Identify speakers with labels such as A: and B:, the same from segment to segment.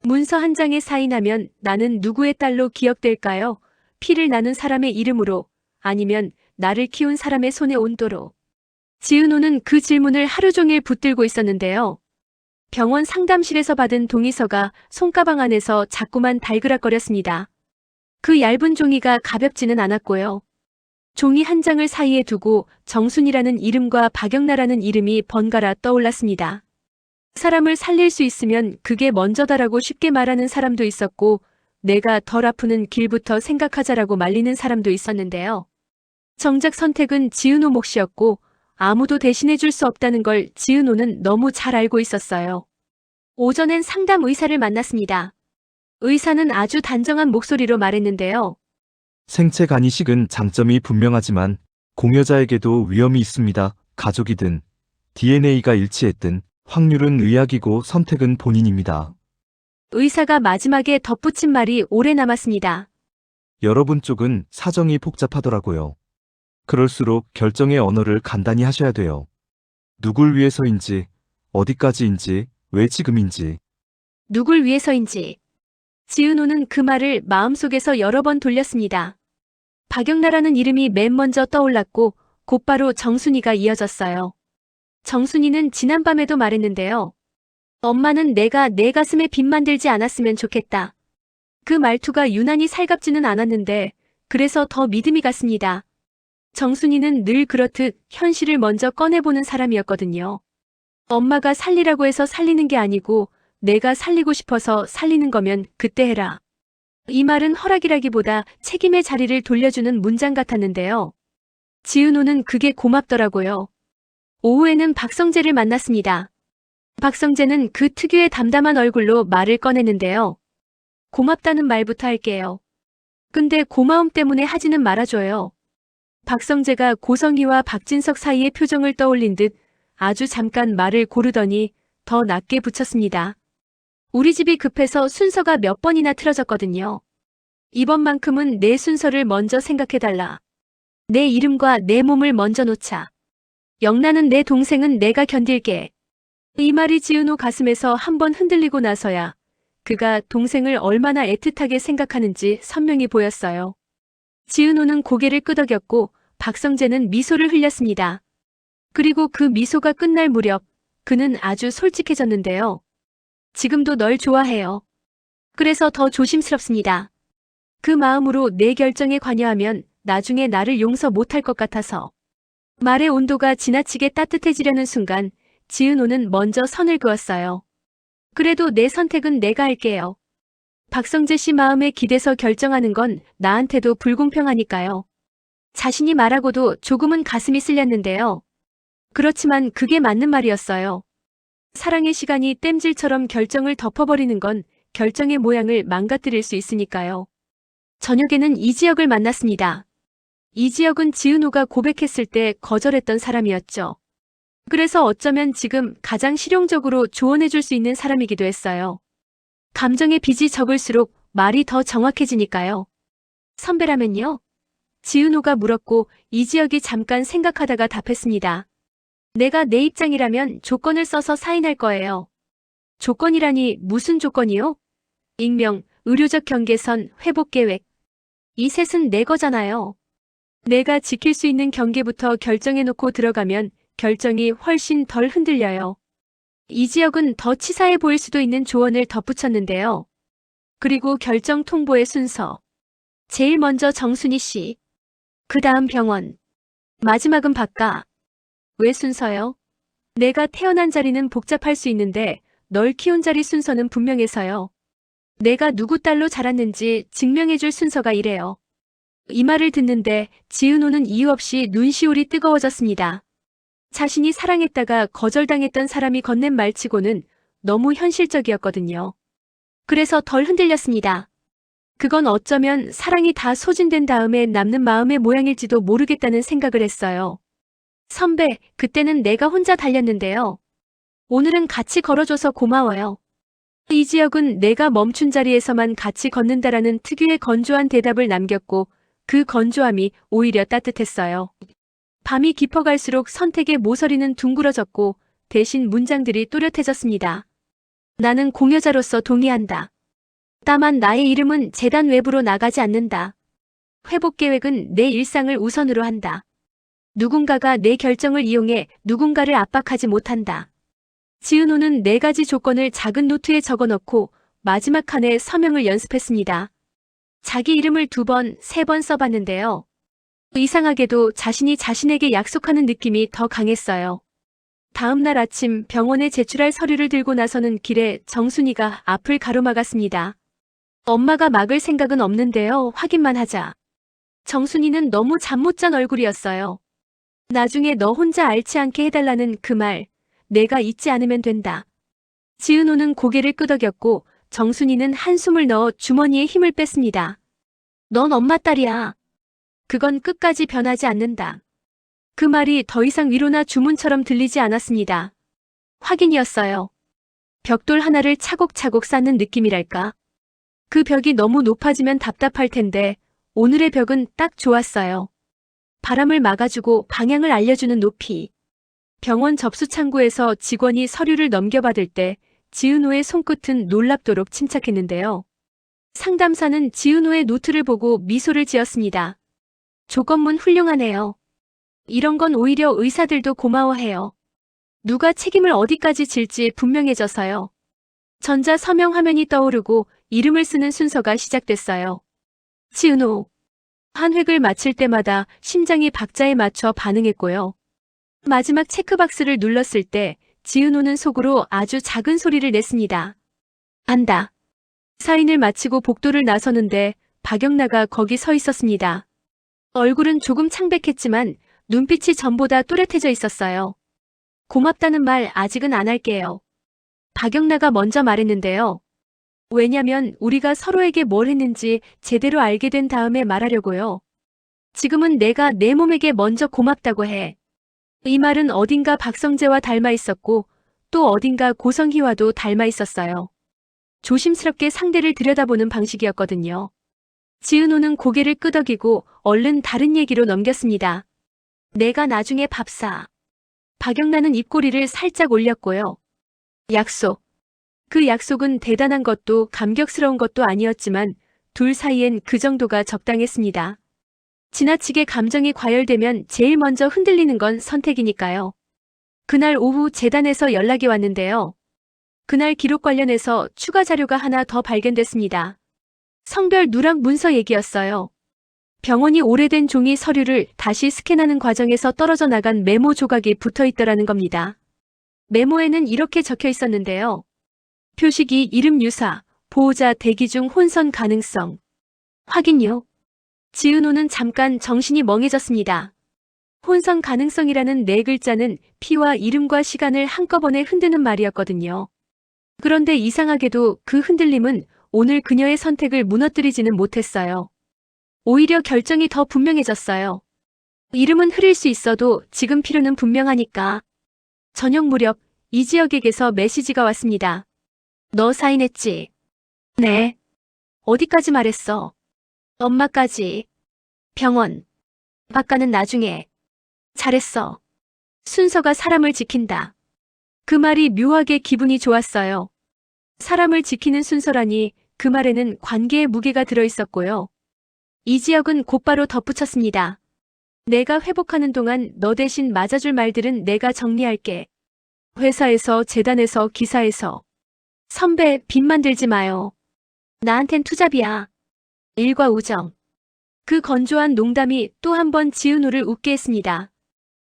A: 문서 한 장에 사인하면 나는 누구의 딸로 기억될까요? 피를 나눈 사람의 이름으로, 아니면 나를 키운 사람의 손의 온도로. 지은호는 그 질문을 하루 종일 붙들고 있었는데요. 병원 상담실에서 받은 동의서가 손가방 안에서 자꾸만 달그락거렸습니다. 그 얇은 종이가 가볍지는 않았고요. 종이 한 장을 사이에 두고 정순이라는 이름과 박영나라는 이름이 번갈아 떠올랐습니다. 사람을 살릴 수 있으면 그게 먼저다라고 쉽게 말하는 사람도 있었고, 내가 덜 아프는 길부터 생각하자라고 말리는 사람도 있었는데요. 정작 선택은 지은호 몫이었고, 아무도 대신해줄 수 없다는 걸 지은호는 너무 잘 알고 있었어요. 오전엔 상담 의사를 만났습니다. 의사는 아주 단정한 목소리로 말했는데요.
B: 생체 간이식은 장점이 분명하지만 공여자에게도 위험이 있습니다. 가족이든 DNA가 일치했든 확률은 의학이고 선택은 본인입니다.
A: 의사가 마지막에 덧붙인 말이 오래 남았습니다.
B: 여러분 쪽은 사정이 복잡하더라고요. 그럴수록 결정의 언어를 간단히 하셔야 돼요. 누굴 위해서인지, 어디까지인지, 왜 지금인지.
A: 누굴 위해서인지. 지은호는 그 말을 마음속에서 여러 번 돌렸습니다. 박영나라는 이름이 맨 먼저 떠올랐고 곧바로 정순이가 이어졌어요. 정순이는 지난밤에도 말했는데요. 엄마는 내가 내 가슴에 빚 만들지 않았으면 좋겠다. 그 말투가 유난히 살갑지는 않았는데 그래서 더 믿음이 갔습니다. 정순이는 늘 그렇듯 현실을 먼저 꺼내보는 사람이었거든요. 엄마가 살리라고 해서 살리는 게 아니고 내가 살리고 싶어서 살리는 거면 그때 해라. 이 말은 허락이라기보다 책임의 자리를 돌려주는 문장 같았는데요. 지은호는 그게 고맙더라고요. 오후에는 박성재를 만났습니다. 박성재는 그 특유의 담담한 얼굴로 말을 꺼냈는데요. 고맙다는 말부터 할게요. 근데 고마움 때문에 하지는 말아줘요. 박성재가 고성희와 박진석 사이의 표정을 떠올린 듯 아주 잠깐 말을 고르더니 더 낮게 붙였습니다. 우리 집이 급해서 순서가 몇 번이나 틀어졌거든요. 이번만큼은 내 순서를 먼저 생각해달라. 내 이름과 내 몸을 먼저 놓자. 영나는 내 동생은 내가 견딜게. 이 말이 지은호 가슴에서 한번 흔들리고 나서야 그가 동생을 얼마나 애틋하게 생각하는지 선명히 보였어요. 지은호는 고개를 끄덕였고 박성재는 미소를 흘렸습니다. 그리고 그 미소가 끝날 무렵 그는 아주 솔직해졌는데요. 지금도 널 좋아해요. 그래서 더 조심스럽습니다. 그 마음으로 내 결정에 관여하면 나중에 나를 용서 못할 것 같아서. 말의 온도가 지나치게 따뜻해지려는 순간 지은호는 먼저 선을 그었어요. 그래도 내 선택은 내가 할게요. 박성재 씨 마음에 기대서 결정하는 건 나한테도 불공평하니까요. 자신이 말하고도 조금은 가슴이 쓸렸는데요. 그렇지만 그게 맞는 말이었어요. 사랑의 시간이 땜질처럼 결정을 덮어버리는 건 결정의 모양을 망가뜨릴 수 있으니까요. 저녁에는 이지혁을 만났습니다. 이지혁은 지은호가 고백했을 때 거절했던 사람이었죠. 그래서 어쩌면 지금 가장 실용적으로 조언해줄 수 있는 사람이기도 했어요. 감정의 빚이 적을수록 말이 더 정확해지니까요. 선배라면요? 지은호가 물었고 이지혁이 잠깐 생각하다가 답했습니다. 내가 내 입장이라면 조건을 써서 사인할 거예요. 조건이라니 무슨 조건이요? 익명, 의료적 경계선, 회복 계획. 이 셋은 내 거잖아요. 내가 지킬 수 있는 경계부터 결정해놓고 들어가면 결정이 훨씬 덜 흔들려요. 이지혁은 더 치사해 보일 수도 있는 조언을 덧붙였는데요. 그리고 결정 통보의 순서. 제일 먼저 정순이 씨. 그 다음 병원. 마지막은 박가. 왜 순서요? 내가 태어난 자리는 복잡할 수 있는데 널 키운 자리 순서는 분명해서요. 내가 누구 딸로 자랐는지 증명해줄 순서가 이래요. 이 말을 듣는데 지은호는 이유 없이 눈시울이 뜨거워졌습니다. 자신이 사랑했다가 거절당했던 사람이 건넨 말치고는 너무 현실적이었거든요. 그래서 덜 흔들렸습니다. 그건 어쩌면 사랑이 다 소진된 다음에 남는 마음의 모양일지도 모르겠다는 생각을 했어요. 선배, 그때는 내가 혼자 달렸는데요. 오늘은 같이 걸어줘서 고마워요. 이지혁은 내가 멈춘 자리에서만 같이 걷는다라는 특유의 건조한 대답을 남겼고 그 건조함이 오히려 따뜻했어요. 밤이 깊어갈수록 선택의 모서리는 둥그러졌고 대신 문장들이 또렷해졌습니다. 나는 공여자로서 동의한다. 다만 나의 이름은 재단 외부로 나가지 않는다. 회복 계획은 내 일상을 우선으로 한다. 누군가가 내 결정을 이용해 누군가를 압박하지 못한다. 지은호는 4가지 조건을 작은 노트에 적어넣고 마지막 칸에 서명을 연습했습니다. 자기 이름을 2번, 3번 써봤는데요. 이상하게도 자신이 자신에게 약속하는 느낌이 더 강했어요. 다음 날 아침 병원에 제출할 서류를 들고 나서는 길에 정순이가 앞을 가로막았습니다. 엄마가 막을 생각은 없는데요. 확인만 하자. 정순이는 너무 잠 못 잔 얼굴이었어요. 나중에 너 혼자 앓지 않게 해달라는 그 말, 내가 잊지 않으면 된다. 지은호는 고개를 끄덕였고 정순이는 한숨을 넣어 주머니에 힘을 뺐습니다. 넌 엄마 딸이야. 그건 끝까지 변하지 않는다. 그 말이 더 이상 위로나 주문처럼 들리지 않았습니다. 확인이었어요. 벽돌 하나를 차곡차곡 쌓는 느낌이랄까. 그 벽이 너무 높아지면 답답할 텐데 오늘의 벽은 딱 좋았어요. 바람을 막아주고 방향을 알려주는 높이. 병원 접수 창구에서 직원이 서류를 넘겨받을 때 지은호의 손끝은 놀랍도록 침착했는데요. 상담사는 지은호의 노트를 보고 미소를 지었습니다. 조건문 훌륭하네요. 이런 건 오히려 의사들도 고마워해요. 누가 책임을 어디까지 질지 분명해져서요. 전자 서명 화면이 떠오르고 이름을 쓰는 순서가 시작됐어요. 지은호. 한 획을 마칠 때마다 심장이 박자에 맞춰 반응했고요. 마지막 체크박스를 눌렀을 때 지은호는 속으로 아주 작은 소리를 냈습니다. 안다. 사인을 마치고 복도를 나서는데 박영나가 거기 서 있었습니다. 얼굴은 조금 창백했지만 눈빛이 전보다 또렷해져 있었어요. 고맙다는 말 아직은 안 할게요. 박영나가 먼저 말했는데요. 왜냐면 우리가 서로에게 뭘 했는지 제대로 알게 된 다음에 말하려고요. 지금은 내가 내 몸에게 먼저 고맙다고 해. 이 말은 어딘가 박성재와 닮아 있었고 또 어딘가 고성희와도 닮아 있었어요. 조심스럽게 상대를 들여다보는 방식이었거든요. 지은호는 고개를 끄덕이고 얼른 다른 얘기로 넘겼습니다. 내가 나중에 밥 사. 박영란은 입꼬리를 살짝 올렸고요. 약속. 그 약속은 대단한 것도 감격스러운 것도 아니었지만 둘 사이엔 그 정도가 적당했습니다. 지나치게 감정이 과열되면 제일 먼저 흔들리는 건 선택이니까요. 그날 오후 재단에서 연락이 왔는데요. 그날 기록 관련해서 추가 자료가 하나 더 발견됐습니다. 성별 누락 문서 얘기였어요. 병원이 오래된 종이 서류를 다시 스캔하는 과정에서 떨어져 나간 메모 조각이 붙어 있더라는 겁니다. 메모에는 이렇게 적혀 있었는데요. 표식이 이름 유사, 보호자 대기 중 혼선 가능성. 확인요. 지은호는 잠깐 정신이 멍해졌습니다. 혼선 가능성이라는 4글자는 피와 이름과 시간을 한꺼번에 흔드는 말이었거든요. 그런데 이상하게도 그 흔들림은 오늘 그녀의 선택을 무너뜨리지는 못했어요. 오히려 결정이 더 분명해졌어요. 이름은 흐릴 수 있어도 지금 필요는 분명하니까. 저녁 무렵 이지혁에게서 메시지가 왔습니다. 너 사인했지? 네. 어디까지 말했어? 엄마까지. 병원. 아빠는 나중에. 잘했어. 순서가 사람을 지킨다. 그 말이 묘하게 기분이 좋았어요. 사람을 지키는 순서라니 그 말에는 관계의 무게가 들어있었고요. 이지혁은 곧바로 덧붙였습니다. 내가 회복하는 동안 너 대신 맞아줄 말들은 내가 정리할게. 회사에서, 재단에서, 기사에서. 선배, 빚 만들지 마요. 나한텐 투잡이야. 일과 우정. 그 건조한 농담이 또 한 번 지은호를 웃게 했습니다.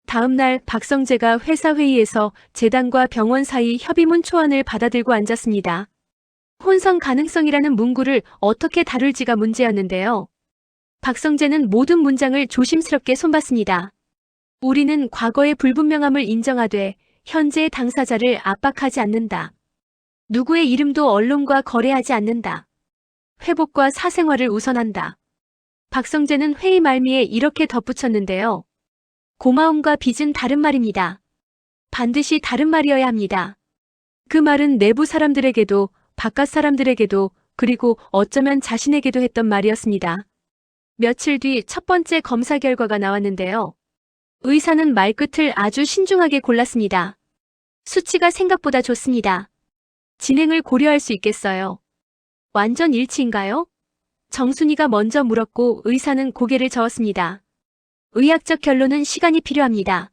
A: 다음 날 박성재가 회사 회의에서 재단과 병원 사이 협의문 초안을 받아들고 앉았습니다. 혼선 가능성이라는 문구를 어떻게 다룰지가 문제였는데요. 박성재는 모든 문장을 조심스럽게 손봤습니다. 우리는 과거의 불분명함을 인정하되 현재의 당사자를 압박하지 않는다. 누구의 이름도 언론과 거래하지 않는다. 회복과 사생활을 우선한다. 박성재는 회의 말미에 이렇게 덧붙였는데요. 고마움과 빚은 다른 말입니다. 반드시 다른 말이어야 합니다. 그 말은 내부 사람들에게도 바깥 사람들에게도 그리고 어쩌면 자신에게도 했던 말이었습니다. 며칠 뒤 첫 번째 검사 결과가 나왔는데요. 의사는 말끝을 아주 신중하게 골랐습니다. 수치가 생각보다 좋습니다. 진행을 고려할 수 있겠어요. 완전 일치인가요? 정순이가 먼저 물었고 의사는 고개를 저었습니다. 의학적 결론은 시간이 필요합니다.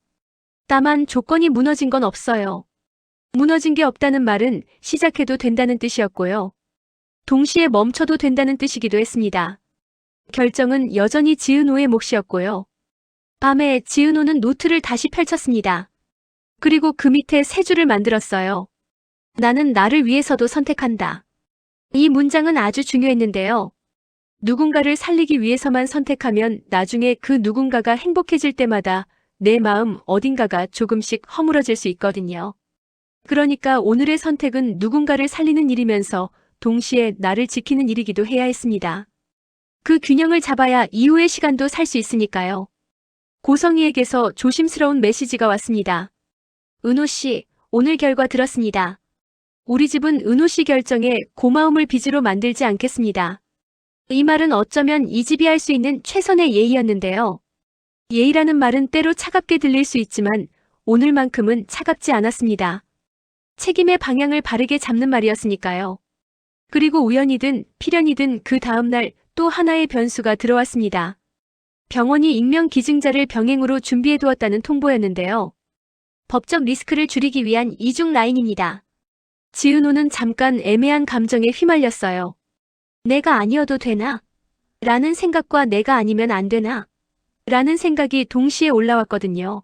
A: 다만 조건이 무너진 건 없어요. 무너진 게 없다는 말은 시작해도 된다는 뜻이었고요. 동시에 멈춰도 된다는 뜻이기도 했습니다. 결정은 여전히 지은호의 몫이었고요. 밤에 지은호는 노트를 다시 펼쳤습니다. 그리고 그 밑에 세 줄을 만들었어요. 나는 나를 위해서도 선택한다. 이 문장은 아주 중요했는데요. 누군가를 살리기 위해서만 선택하면 나중에 그 누군가가 행복해질 때마다 내 마음 어딘가가 조금씩 허물어질 수 있거든요. 그러니까 오늘의 선택은 누군가를 살리는 일이면서 동시에 나를 지키는 일이기도 해야 했습니다. 그 균형을 잡아야 이후의 시간도 살 수 있으니까요. 고성희에게서 조심스러운 메시지가 왔습니다. 은호 씨, 오늘 결과 들었습니다. 우리 집은 은호 씨 결정에 고마움을 빚으로 만들지 않겠습니다. 이 말은 어쩌면 이 집이 할 수 있는 최선의 예의였는데요. 예의라는 말은 때로 차갑게 들릴 수 있지만 오늘만큼은 차갑지 않았습니다. 책임의 방향을 바르게 잡는 말이었으니까요. 그리고 우연이든 필연이든 그 다음날 또 하나의 변수가 들어왔습니다. 병원이 익명 기증자를 병행으로 준비해두었다는 통보였는데요. 법적 리스크를 줄이기 위한 이중 라인입니다. 지은호는 잠깐 애매한 감정에 휘말렸어요. 내가 아니어도 되나? 라는 생각과 내가 아니면 안 되나? 라는 생각이 동시에 올라왔거든요.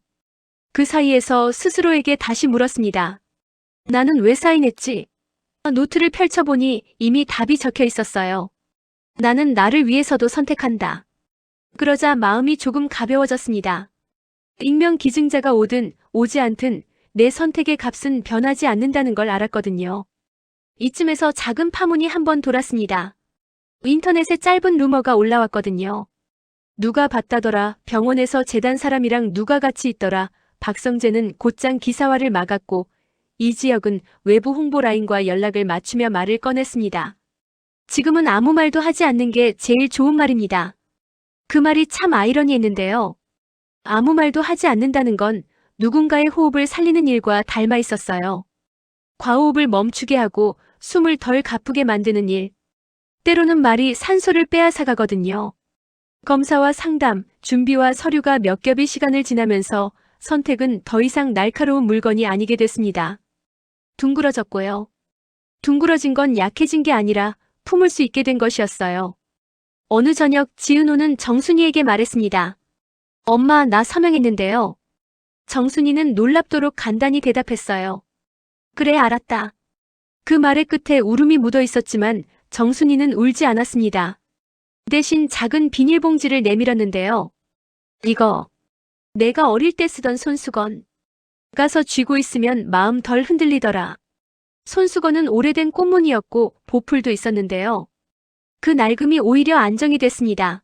A: 그 사이에서 스스로에게 다시 물었습니다. 나는 왜 사인했지? 노트를 펼쳐보니 이미 답이 적혀 있었어요. 나는 나를 위해서도 선택한다. 그러자 마음이 조금 가벼워졌습니다. 익명 기증자가 오든 오지 않든 내 선택의 값은 변하지 않는다는 걸 알았거든요. 이쯤에서 작은 파문이 한번 돌았습니다. 인터넷에 짧은 루머가 올라왔거든요. 누가 봤다더라, 병원에서 재단 사람이랑 누가 같이 있더라, 박성재는 곧장 기사화를 막았고 이지혁은 외부 홍보 라인과 연락을 맞추며 말을 꺼냈습니다. 지금은 아무 말도 하지 않는 게 제일 좋은 말입니다. 그 말이 참 아이러니했는데요. 아무 말도 하지 않는다는 건 누군가의 호흡을 살리는 일과 닮아 있었어요. 과호흡을 멈추게 하고 숨을 덜 가쁘게 만드는 일. 때로는 말이 산소를 빼앗아가거든요. 검사와 상담, 준비와 서류가 몇 겹의 시간을 지나면서 선택은 더 이상 날카로운 물건이 아니게 됐습니다. 둥그러졌고요. 둥그러진 건 약해진 게 아니라 품을 수 있게 된 것이었어요. 어느 저녁 지은호는 정순이에게 말했습니다. 엄마, 나 서명했는데요. 정순이는 놀랍도록 간단히 대답했어요. 그래, 알았다. 그 말의 끝에 울음이 묻어 있었지만 정순이는 울지 않았습니다. 대신 작은 비닐봉지를 내밀었는데요. 이거, 내가 어릴 때 쓰던 손수건. 가서 쥐고 있으면 마음 덜 흔들리더라. 손수건은 오래된 꽃무늬였고 보풀도 있었는데요. 그 낡음이 오히려 안정이 됐습니다.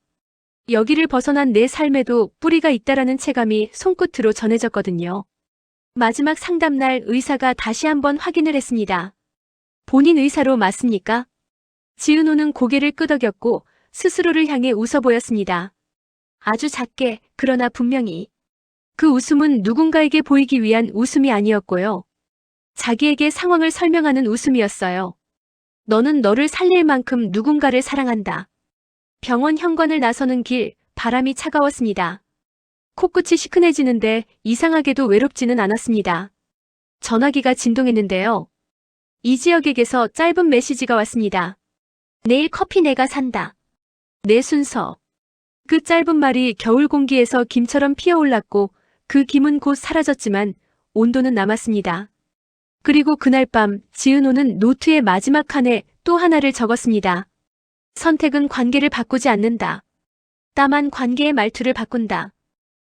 A: 여기를 벗어난 내 삶에도 뿌리가 있다라는 체감이 손끝으로 전해졌거든요. 마지막 상담날 의사가 다시 한번 확인을 했습니다. 본인 의사로 맞습니까? 지은호는 고개를 끄덕였고 스스로를 향해 웃어 보였습니다. 아주 작게, 그러나 분명히. 그 웃음은 누군가에게 보이기 위한 웃음이 아니었고요. 자기에게 상황을 설명하는 웃음이었어요. 너는 너를 살릴 만큼 누군가를 사랑한다. 병원 현관을 나서는 길, 바람이 차가웠습니다. 코끝이 시큰해지는데 이상하게도 외롭지는 않았습니다. 전화기가 진동했는데요. 이지혁에게서 짧은 메시지가 왔습니다. 내일 커피 내가 산다. 내 순서. 그 짧은 말이 겨울 공기에서 김처럼 피어올랐고 그 김은 곧 사라졌지만 온도는 남았습니다. 그리고 그날 밤 지은호는 노트의 마지막 칸에 또 하나를 적었습니다. 선택은 관계를 바꾸지 않는다. 다만 관계의 말투를 바꾼다.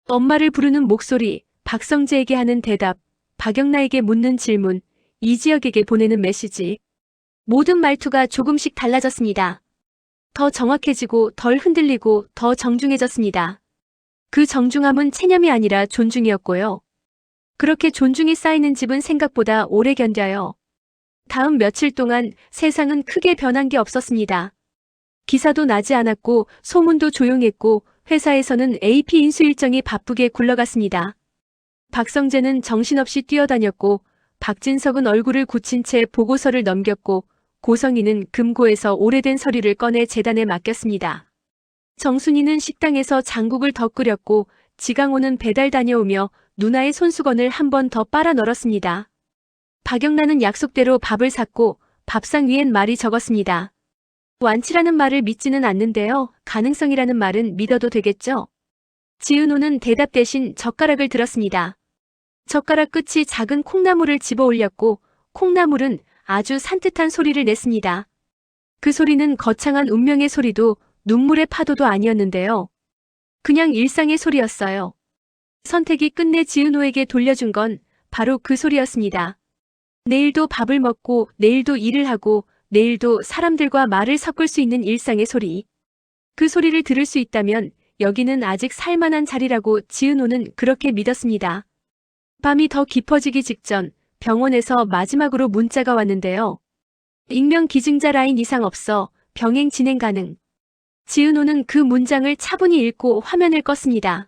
A: 엄마를 부르는 목소리, 박성재에게 하는 대답, 박영나에게 묻는 질문, 이지혁에게 보내는 메시지. 모든 말투가 조금씩 달라졌습니다. 더 정확해지고 덜 흔들리고 더 정중해졌습니다. 그 정중함은 체념이 아니라 존중이었고요. 그렇게 존중이 쌓이는 집은 생각보다 오래 견뎌요. 다음 며칠 동안 세상은 크게 변한 게 없었습니다. 기사도 나지 않았고 소문도 조용했고 회사에서는 AP 인수 일정이 바쁘게 굴러갔습니다. 박성재는 정신없이 뛰어다녔고 박진석은 얼굴을 굳힌 채 보고서를 넘겼고 고성이는 금고에서 오래된 서류를 꺼내 재단에 맡겼습니다. 정순이는 식당에서 장국을 더 끓였고 지강호는 배달 다녀오며 누나의 손수건을 한 번 더 빨아 널었습니다. 박영란은 약속대로 밥을 샀고 밥상 위엔 말이 적었습니다. 완치라는 말을 믿지는 않는데요. 가능성이라는 말은 믿어도 되겠죠? 지은호는 대답 대신 젓가락을 들었습니다. 젓가락 끝이 작은 콩나물을 집어 올렸고 콩나물은 아주 산뜻한 소리를 냈습니다. 그 소리는 거창한 운명의 소리도 눈물의 파도도 아니었는데요. 그냥 일상의 소리였어요. 선택이 끝내 지은호에게 돌려준 건 바로 그 소리였습니다. 내일도 밥을 먹고 내일도 일을 하고 내일도 사람들과 말을 섞을 수 있는 일상의 소리. 그 소리를 들을 수 있다면 여기는 아직 살만한 자리라고 지은호는 그렇게 믿었습니다. 밤이 더 깊어지기 직전 병원에서 마지막으로 문자가 왔는데요. 익명 기증자 라인 이상 없어 병행 진행 가능. 지은호는 그 문장을 차분히 읽고 화면을 껐습니다.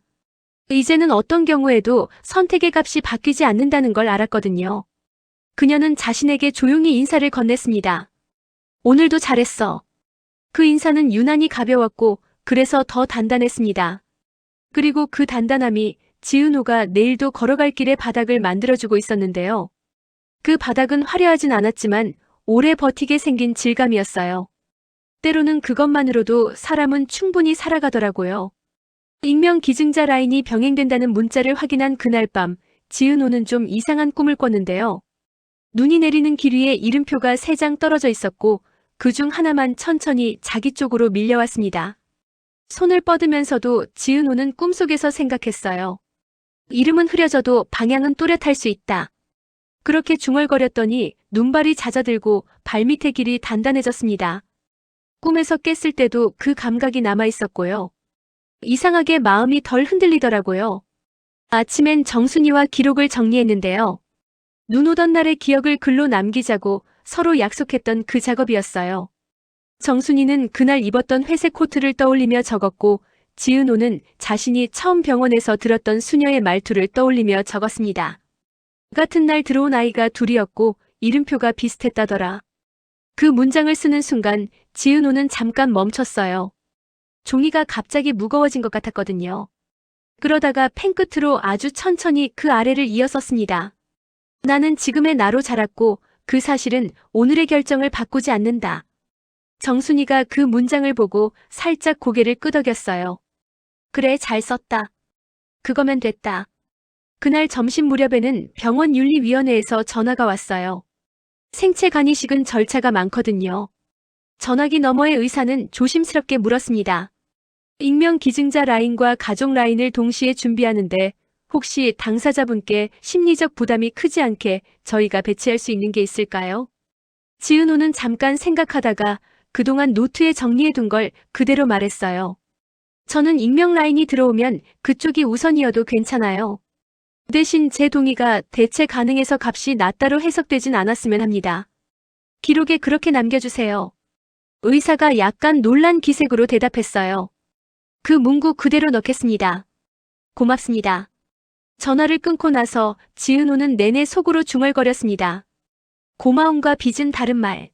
A: 이제는 어떤 경우에도 선택의 값이 바뀌지 않는다는 걸 알았거든요. 그녀는 자신에게 조용히 인사를 건넸습니다. 오늘도 잘했어. 그 인사는 유난히 가벼웠고 그래서 더 단단했습니다. 그리고 그 단단함이 지은호가 내일도 걸어갈 길의 바닥을 만들어주고 있었는데요. 그 바닥은 화려하진 않았지만 오래 버티게 생긴 질감이었어요. 때로는 그것만으로도 사람은 충분히 살아가더라고요. 익명 기증자 라인이 병행된다는 문자를 확인한 그날 밤, 지은호는 좀 이상한 꿈을 꿨는데요. 눈이 내리는 길 위에 이름표가 3장 떨어져 있었고 그중 하나만 천천히 자기 쪽으로 밀려왔습니다. 손을 뻗으면서도 지은호는 꿈속에서 생각했어요. 이름은 흐려져도 방향은 또렷할 수 있다. 그렇게 중얼거렸더니 눈발이 잦아들고 발밑의 길이 단단해졌습니다. 꿈에서 깼을 때도 그 감각이 남아있었고요. 이상하게 마음이 덜 흔들리더라고요. 아침엔 정순이와 기록을 정리했는데요. 눈 오던 날의 기억을 글로 남기자고 서로 약속했던 그 작업이었어요. 정순이는 그날 입었던 회색 코트를 떠올리며 적었고 지은호는 자신이 처음 병원에서 들었던 수녀의 말투를 떠올리며 적었습니다. 같은 날 들어온 아이가 둘이었고 이름표가 비슷했다더라. 그 문장을 쓰는 순간 지은호는 잠깐 멈췄어요. 종이가 갑자기 무거워진 것 같았거든요. 그러다가 펜 끝으로 아주 천천히 그 아래를 이어섰습니다. 나는 지금의 나로 자랐고 그 사실은 오늘의 결정을 바꾸지 않는다. 정순이가 그 문장을 보고 살짝 고개를 끄덕였어요. 그래, 잘 썼다. 그거면 됐다. 그날 점심 무렵에는 병원 윤리위원회에서 전화가 왔어요. 생체 간이식은 절차가 많거든요. 전화기 너머의 의사는 조심스럽게 물었습니다. 익명 기증자 라인과 가족 라인을 동시에 준비하는데 혹시 당사자분께 심리적 부담이 크지 않게 저희가 배치할 수 있는 게 있을까요? 지은호는 잠깐 생각하다가 그동안 노트에 정리해둔 걸 그대로 말했어요. 저는 익명 라인이 들어오면 그쪽이 우선이어도 괜찮아요. 대신 제 동의가 대체 가능해서 값이 낮다로 해석되진 않았으면 합니다. 기록에 그렇게 남겨주세요. 의사가 약간 놀란 기색으로 대답했어요. 그 문구 그대로 넣겠습니다. 고맙습니다. 전화를 끊고 나서 지은호는 내내 속으로 중얼거렸습니다. 고마움과 빚은 다른 말.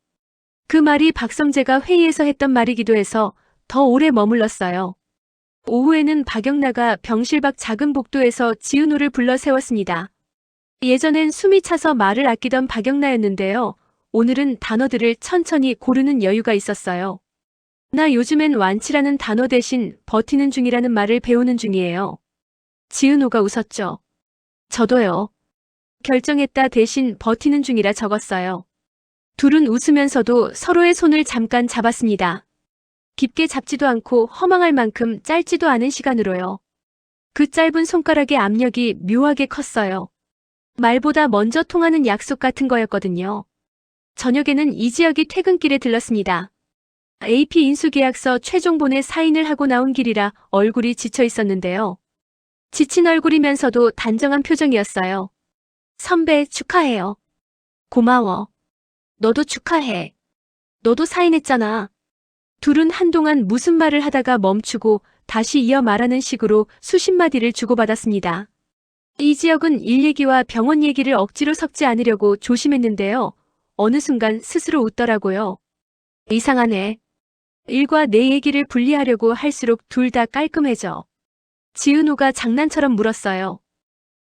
A: 그 말이 박성재가 회의에서 했던 말이기도 해서 더 오래 머물렀어요. 오후에는 박영나가 병실 밖 작은 복도에서 지은호를 불러 세웠습니다. 예전엔 숨이 차서 말을 아끼던 박영나였는데요. 오늘은 단어들을 천천히 고르는 여유가 있었어요. 나 요즘엔 완치라는 단어 대신 버티는 중이라는 말을 배우는 중이에요. 지은호가 웃었죠. 저도요. 결정했다 대신 버티는 중이라 적었어요. 둘은 웃으면서도 서로의 손을 잠깐 잡았습니다. 깊게 잡지도 않고 허망할 만큼 짧지도 않은 시간으로요. 그 짧은 손가락의 압력이 묘하게 컸어요. 말보다 먼저 통하는 약속 같은 거였거든요. 저녁에는 이지혁이 퇴근길에 들렀습니다. AP 인수계약서 최종본에 사인을 하고 나온 길이라 얼굴이 지쳐 있었는데요. 지친 얼굴이면서도 단정한 표정이었어요. 선배 축하해요. 고마워. 너도 축하해. 너도 사인했잖아. 둘은 한동안 무슨 말을 하다가 멈추고 다시 이어 말하는 식으로 수십 마디를 주고받았습니다. 이지혁은 일 얘기와 병원 얘기를 억지로 섞지 않으려고 조심했는데요. 어느 순간 스스로 웃더라고요. 이상하네. 일과 내 얘기를 분리하려고 할수록 둘 다 깔끔해져. 지은호가 장난처럼 물었어요.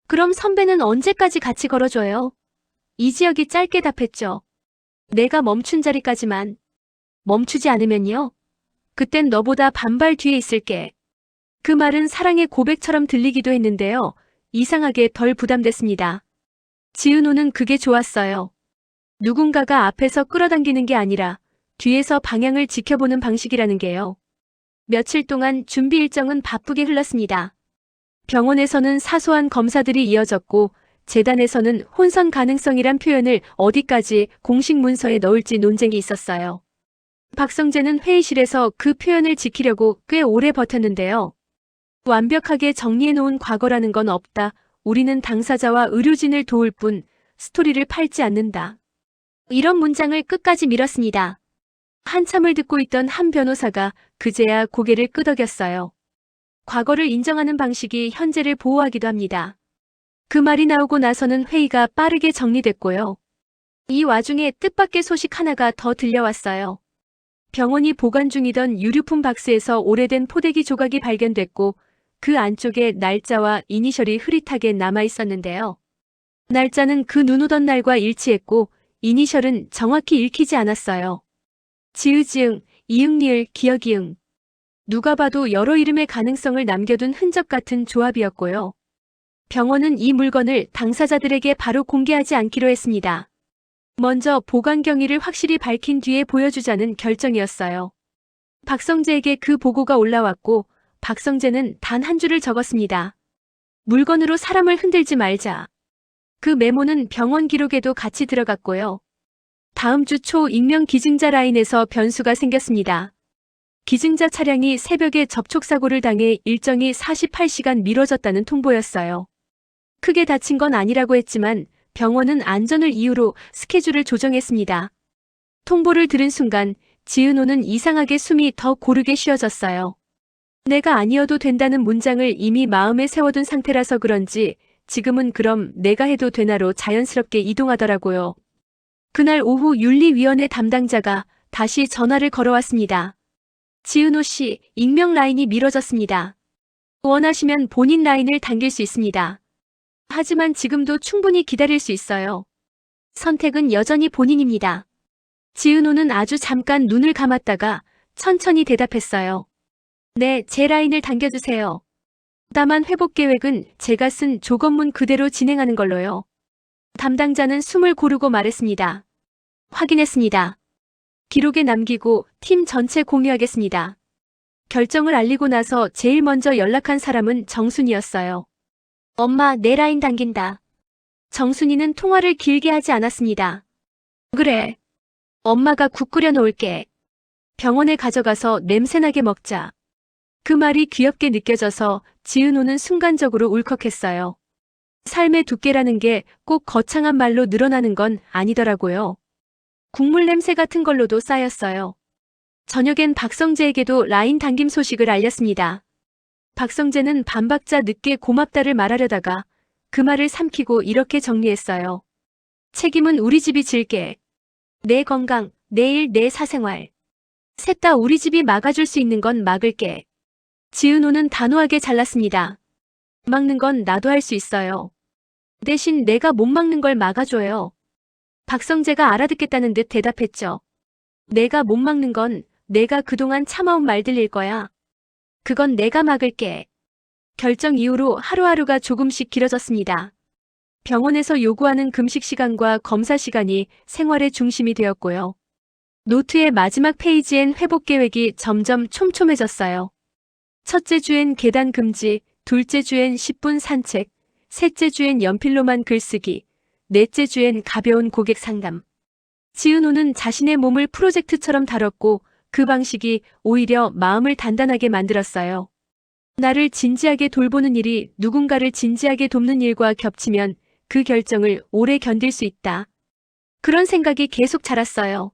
A: 그럼 선배는 언제까지 같이 걸어줘요? 이지혁이 짧게 답했죠. 내가 멈춘 자리까지만. 멈추지 않으면요? 그땐 너보다 반발 뒤에 있을게. 그 말은 사랑의 고백처럼 들리기도 했는데요. 이상하게 덜 부담됐습니다. 지은호는 그게 좋았어요. 누군가가 앞에서 끌어당기는 게 아니라 뒤에서 방향을 지켜보는 방식이라는 게요. 며칠 동안 준비 일정은 바쁘게 흘렀습니다. 병원에서는 사소한 검사들이 이어졌고 재단에서는 혼선 가능성이란 표현을 어디까지 공식 문서에 넣을지 논쟁이 있었어요. 박성재는 회의실에서 그 표현을 지키려고 꽤 오래 버텼는데요. 완벽하게 정리해놓은 과거라는 건 없다. 우리는 당사자와 의료진을 도울 뿐 스토리를 팔지 않는다. 이런 문장을 끝까지 밀었습니다. 한참을 듣고 있던 한 변호사가 그제야 고개를 끄덕였어요. 과거를 인정하는 방식이 현재를 보호하기도 합니다. 그 말이 나오고 나서는 회의가 빠르게 정리됐고요. 이 와중에 뜻밖의 소식 하나가 더 들려왔어요. 병원이 보관 중이던 유류품 박스에서 오래된 포대기 조각이 발견됐고 그 안쪽에 날짜와 이니셜이 흐릿하게 남아 있었는데요. 날짜는 그 눈 오던 날과 일치했고 이니셜은 정확히 읽히지 않았어요. 지읒지응, 이응리을, 기억이응. 누가 봐도 여러 이름의 가능성을 남겨둔 흔적 같은 조합이었고요. 병원은 이 물건을 당사자들에게 바로 공개하지 않기로 했습니다. 먼저 보관 경위를 확실히 밝힌 뒤에 보여주자는 결정이었어요. 박성재에게 그 보고가 올라왔고 박성재는 단 한 줄을 적었습니다. 물건으로 사람을 흔들지 말자. 그 메모는 병원 기록에도 같이 들어갔고요. 다음 주 초 익명 기증자 라인에서 변수가 생겼습니다. 기증자 차량이 새벽에 접촉사고를 당해 일정이 48시간 미뤄졌다는 통보였어요. 크게 다친 건 아니라고 했지만 병원은 안전을 이유로 스케줄을 조정했습니다. 통보를 들은 순간 지은호는 이상하게 숨이 더 고르게 쉬어졌어요. 내가 아니어도 된다는 문장을 이미 마음에 세워둔 상태라서 그런지 지금은 그럼 내가 해도 되나로 자연스럽게 이동하더라고요. 그날 오후 윤리위원회 담당자가 다시 전화를 걸어왔습니다. 지은호 씨, 익명 라인이 미뤄졌습니다. 원하시면 본인 라인을 당길 수 있습니다. 하지만 지금도 충분히 기다릴 수 있어요. 선택은 여전히 본인입니다. 지은호는 아주 잠깐 눈을 감았다가 천천히 대답했어요. 네, 제 라인을 당겨주세요. 다만 회복 계획은 제가 쓴 조건문 그대로 진행하는 걸로요. 담당자는 숨을 고르고 말했습니다. 확인했습니다. 기록에 남기고 팀 전체 공유하겠습니다. 결정을 알리고 나서 제일 먼저 연락한 사람은 정순이었어요. 엄마, 내 라인 당긴다. 정순이는 통화를 길게 하지 않았습니다. 그래. 엄마가 국 끓여 놓을게. 병원에 가져가서 냄새나게 먹자. 그 말이 귀엽게 느껴져서 지은호는 순간적으로 울컥했어요. 삶의 두께라는 게 꼭 거창한 말로 늘어나는 건 아니더라고요. 국물 냄새 같은 걸로도 쌓였어요. 저녁엔 박성재에게도 라인 당김 소식을 알렸습니다. 박성재는 반박자 늦게 고맙다를 말하려다가 그 말을 삼키고 이렇게 정리했어요. 책임은 우리 집이 질게. 내 건강, 내 일, 내 사생활. 셋 다 우리 집이 막아줄 수 있는 건 막을게. 지은호는 단호하게 잘랐습니다. 막는 건 나도 할 수 있어요. 대신 내가 못 막는 걸 막아줘요. 박성재가 알아듣겠다는 듯 대답했죠. 내가 못 막는 건 내가 그동안 참아온 말들일 거야. 그건 내가 막을게. 결정 이후로 하루하루가 조금씩 길어졌습니다. 병원에서 요구하는 금식 시간과 검사 시간이 생활의 중심이 되었고요. 노트의 마지막 페이지엔 회복 계획이 점점 촘촘해졌어요. 첫째 주엔 계단 금지, 둘째 주엔 10분 산책, 셋째 주엔 연필로만 글쓰기, 넷째 주엔 가벼운 고객 상담. 지은호는 자신의 몸을 프로젝트처럼 다뤘고 그 방식이 오히려 마음을 단단하게 만들었어요. 나를 진지하게 돌보는 일이 누군가를 진지하게 돕는 일과 겹치면 그 결정을 오래 견딜 수 있다. 그런 생각이 계속 자랐어요.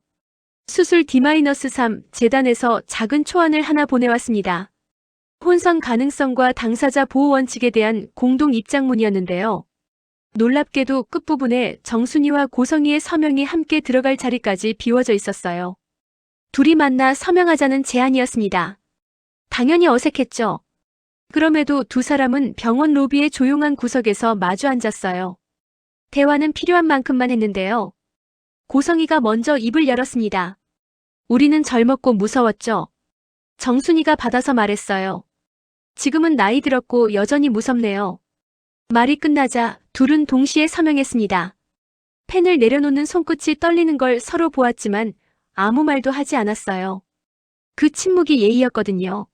A: 수술 D-3 재단에서 작은 초안을 하나 보내왔습니다. 혼선 가능성과 당사자 보호 원칙에 대한 공동 입장문이었는데요. 놀랍게도 끝부분에 정순이와 고성희의 서명이 함께 들어갈 자리까지 비워져 있었어요. 둘이 만나 서명하자는 제안이었습니다. 당연히 어색했죠. 그럼에도 두 사람은 병원 로비의 조용한 구석에서 마주 앉았어요. 대화는 필요한 만큼만 했는데요. 고성이가 먼저 입을 열었습니다. 우리는 젊었고 무서웠죠. 정순이가 받아서 말했어요. 지금은 나이 들었고 여전히 무섭네요. 말이 끝나자 둘은 동시에 서명했습니다. 펜을 내려놓는 손끝이 떨리는 걸 서로 보았지만 아무 말도 하지 않았어요. 그 침묵이 예의였거든요.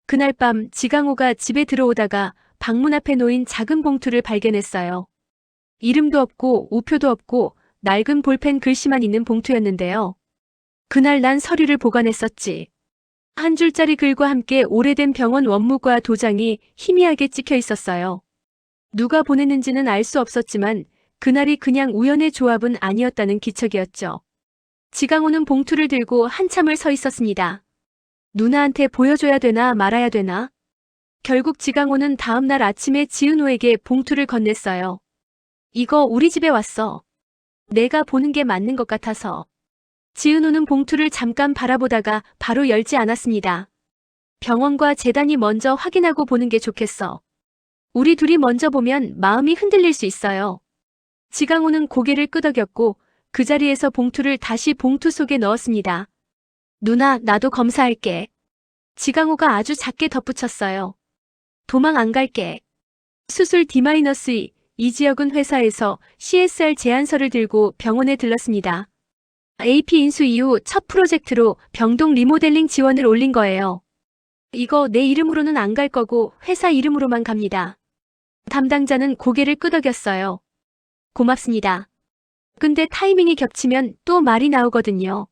A: 그날 밤 지강호가 집에 들어오다가 방문 앞에 놓인 작은 봉투를 발견했어요. 이름도 없고 우표도 없고 낡은 볼펜 글씨만 있는 봉투였는데요. 그날 난 서류를 보관했었지. 한 줄짜리 글과 함께 오래된 병원 원무과 도장이 희미하게 찍혀 있었어요. 누가 보냈는지는 알 수 없었지만 그날이 그냥 우연의 조합은 아니었다는 기척이었죠. 지강호는 봉투를 들고 한참을 서 있었습니다. 누나한테 보여줘야 되나 말아야 되나? 결국 지강호는 다음날 아침에 지은호에게 봉투를 건넸어요. 이거 우리 집에 왔어. 내가 보는 게 맞는 것 같아서. 지은호는 봉투를 잠깐 바라보다가 바로 열지 않았습니다. 병원과 재단이 먼저 확인하고 보는 게 좋겠어. 우리 둘이 먼저 보면 마음이 흔들릴 수 있어요. 지강호는 고개를 끄덕였고 그 자리에서 봉투를 다시 봉투 속에 넣었습니다. 누나, 나도 검사할게. 지강호가 아주 작게 덧붙였어요. 도망 안 갈게. 수술 D-2. 이지혁은 회사에서 CSR 제안서를 들고 병원에 들렀습니다. AP 인수 이후 첫 프로젝트로 병동 리모델링 지원을 올린 거예요. 이거 내 이름으로는 안 갈 거고 회사 이름으로만 갑니다. 담당자는 고개를 끄덕였어요. 고맙습니다. 근데 타이밍이 겹치면 또 말이 나오거든요.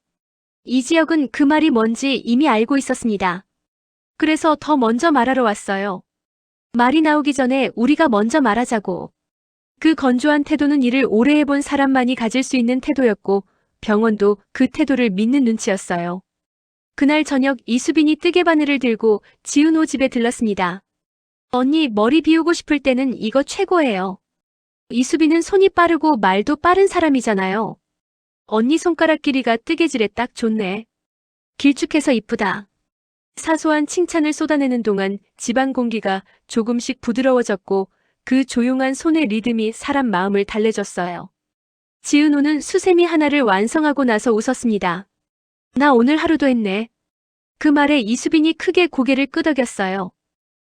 A: 이지혁은 그 말이 뭔지 이미 알고 있었습니다. 그래서 더 먼저 말하러 왔어요. 말이 나오기 전에 우리가 먼저 말하자고. 그 건조한 태도는 일을 오래 해본 사람만이 가질 수 있는 태도였고 병원도 그 태도를 믿는 눈치였어요. 그날 저녁 이수빈이 뜨개바늘을 들고 지은호 집에 들렀습니다. 언니, 머리 비우고 싶을 때는 이거 최고예요. 이수빈은 손이 빠르고 말도 빠른 사람이잖아요. 언니 손가락 길이가 뜨개질에 딱 좋네. 길쭉해서 이쁘다. 사소한 칭찬을 쏟아내는 동안 집안 공기가 조금씩 부드러워졌고 그 조용한 손의 리듬이 사람 마음을 달래줬어요. 지은호는 수세미 하나를 완성하고 나서 웃었습니다. 나 오늘 하루도 했네. 그 말에 이수빈이 크게 고개를 끄덕였어요.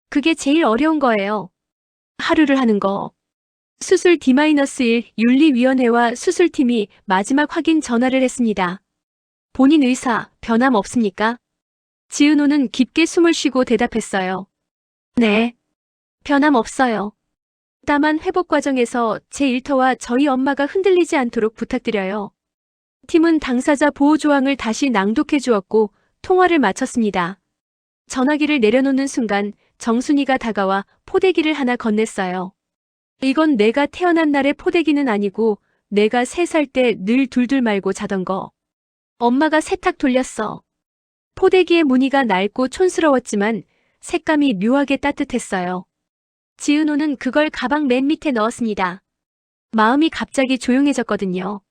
A: 그게 제일 어려운 거예요. 하루를 하는 거. 수술 D-1 윤리위원회와 수술팀이 마지막 확인 전화를 했습니다. 본인 의사, 변함 없습니까? 지은호는 깊게 숨을 쉬고 대답했어요. 네. 변함 없어요. 다만 회복 과정에서 제 일터와 저희 엄마가 흔들리지 않도록 부탁드려요. 팀은 당사자 보호 조항을 다시 낭독해 주었고 통화를 마쳤습니다. 전화기를 내려놓는 순간 정순이가 다가와 포대기를 하나 건넸어요. 이건 내가 태어난 날의 포대기는 아니고 내가 3살 때 늘 둘둘 말고 자던 거. 엄마가 세탁 돌렸어. 포대기의 무늬가 낡고 촌스러웠지만 색감이 묘하게 따뜻했어요. 지은호는 그걸 가방 맨 밑에 넣었습니다. 마음이 갑자기 조용해졌거든요.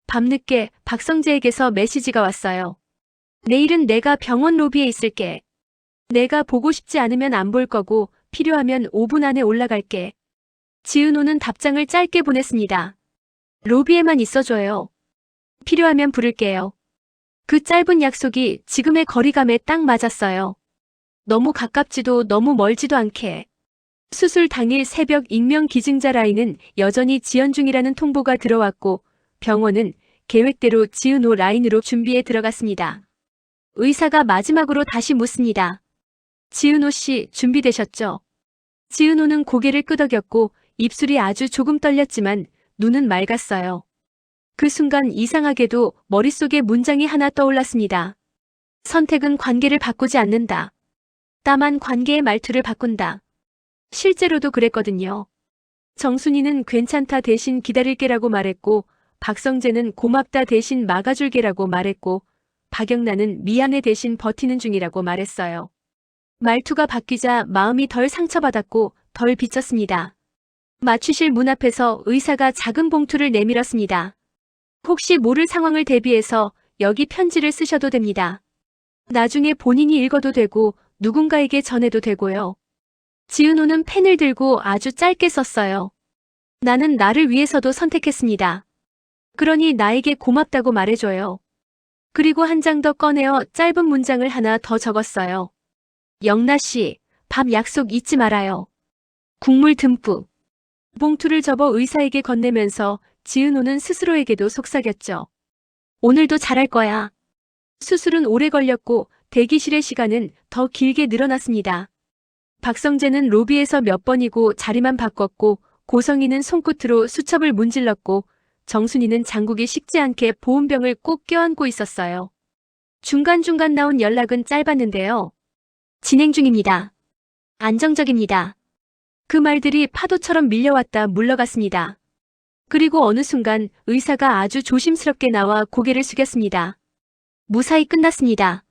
A: 밤늦게 박성재에게서 메시지가 왔어요. 내일은 내가 병원 로비에 있을게. 내가 보고 싶지 않으면 안 볼 거고 필요하면 5분 안에 올라갈게. 지은호는 답장을 짧게 보냈습니다. 로비에만 있어줘요. 필요하면 부를게요. 그 짧은 약속이 지금의 거리감에 딱 맞았어요. 너무 가깝지도 너무 멀지도 않게. 수술 당일 새벽 익명 기증자 라인은 여전히 지연 중이라는 통보가 들어왔고 병원은 계획대로 지은호 라인으로 준비에 들어갔습니다. 의사가 마지막으로 다시 묻습니다. 지은호 씨 준비되셨죠? 지은호는 고개를 끄덕였고 입술이 아주 조금 떨렸지만 눈은 맑았어요. 그 순간 이상하게도 머릿속에 문장이 하나 떠올랐습니다. 선택은 관계를 바꾸지 않는다. 다만 관계의 말투를 바꾼다. 실제로도 그랬거든요. 정순이는 괜찮다 대신 기다릴게라고 말했고 박성재는 고맙다 대신 막아줄게라고 말했고 박영란은 미안해 대신 버티는 중이라고 말했어요. 말투가 바뀌자 마음이 덜 상처받았고 덜 비쳤습니다. 마취실 문 앞에서 의사가 작은 봉투를 내밀었습니다. 혹시 모를 상황을 대비해서 여기 편지를 쓰셔도 됩니다. 나중에 본인이 읽어도 되고 누군가에게 전해도 되고요. 지은호는 펜을 들고 아주 짧게 썼어요. 나는 나를 위해서도 선택했습니다. 그러니 나에게 고맙다고 말해줘요. 그리고 한 장 더 꺼내어 짧은 문장을 하나 더 적었어요. 영나 씨, 밥 약속 잊지 말아요. 국물 듬뿍. 봉투를 접어 의사에게 건네면서 지은호는 스스로에게도 속삭였죠. 오늘도 잘할 거야. 수술은 오래 걸렸고 대기실의 시간은 더 길게 늘어났습니다. 박성재는 로비에서 몇 번이고 자리만 바꿨고 고성이는 손끝으로 수첩을 문질렀고 정순이는 장국이 식지 않게 보온병을 꼭 껴안고 있었어요. 중간중간 나온 연락은 짧았는데요. 진행 중입니다. 안정적입니다. 그 말들이 파도처럼 밀려왔다 물러갔습니다. 그리고 어느 순간 의사가 아주 조심스럽게 나와 고개를 숙였습니다. 무사히 끝났습니다.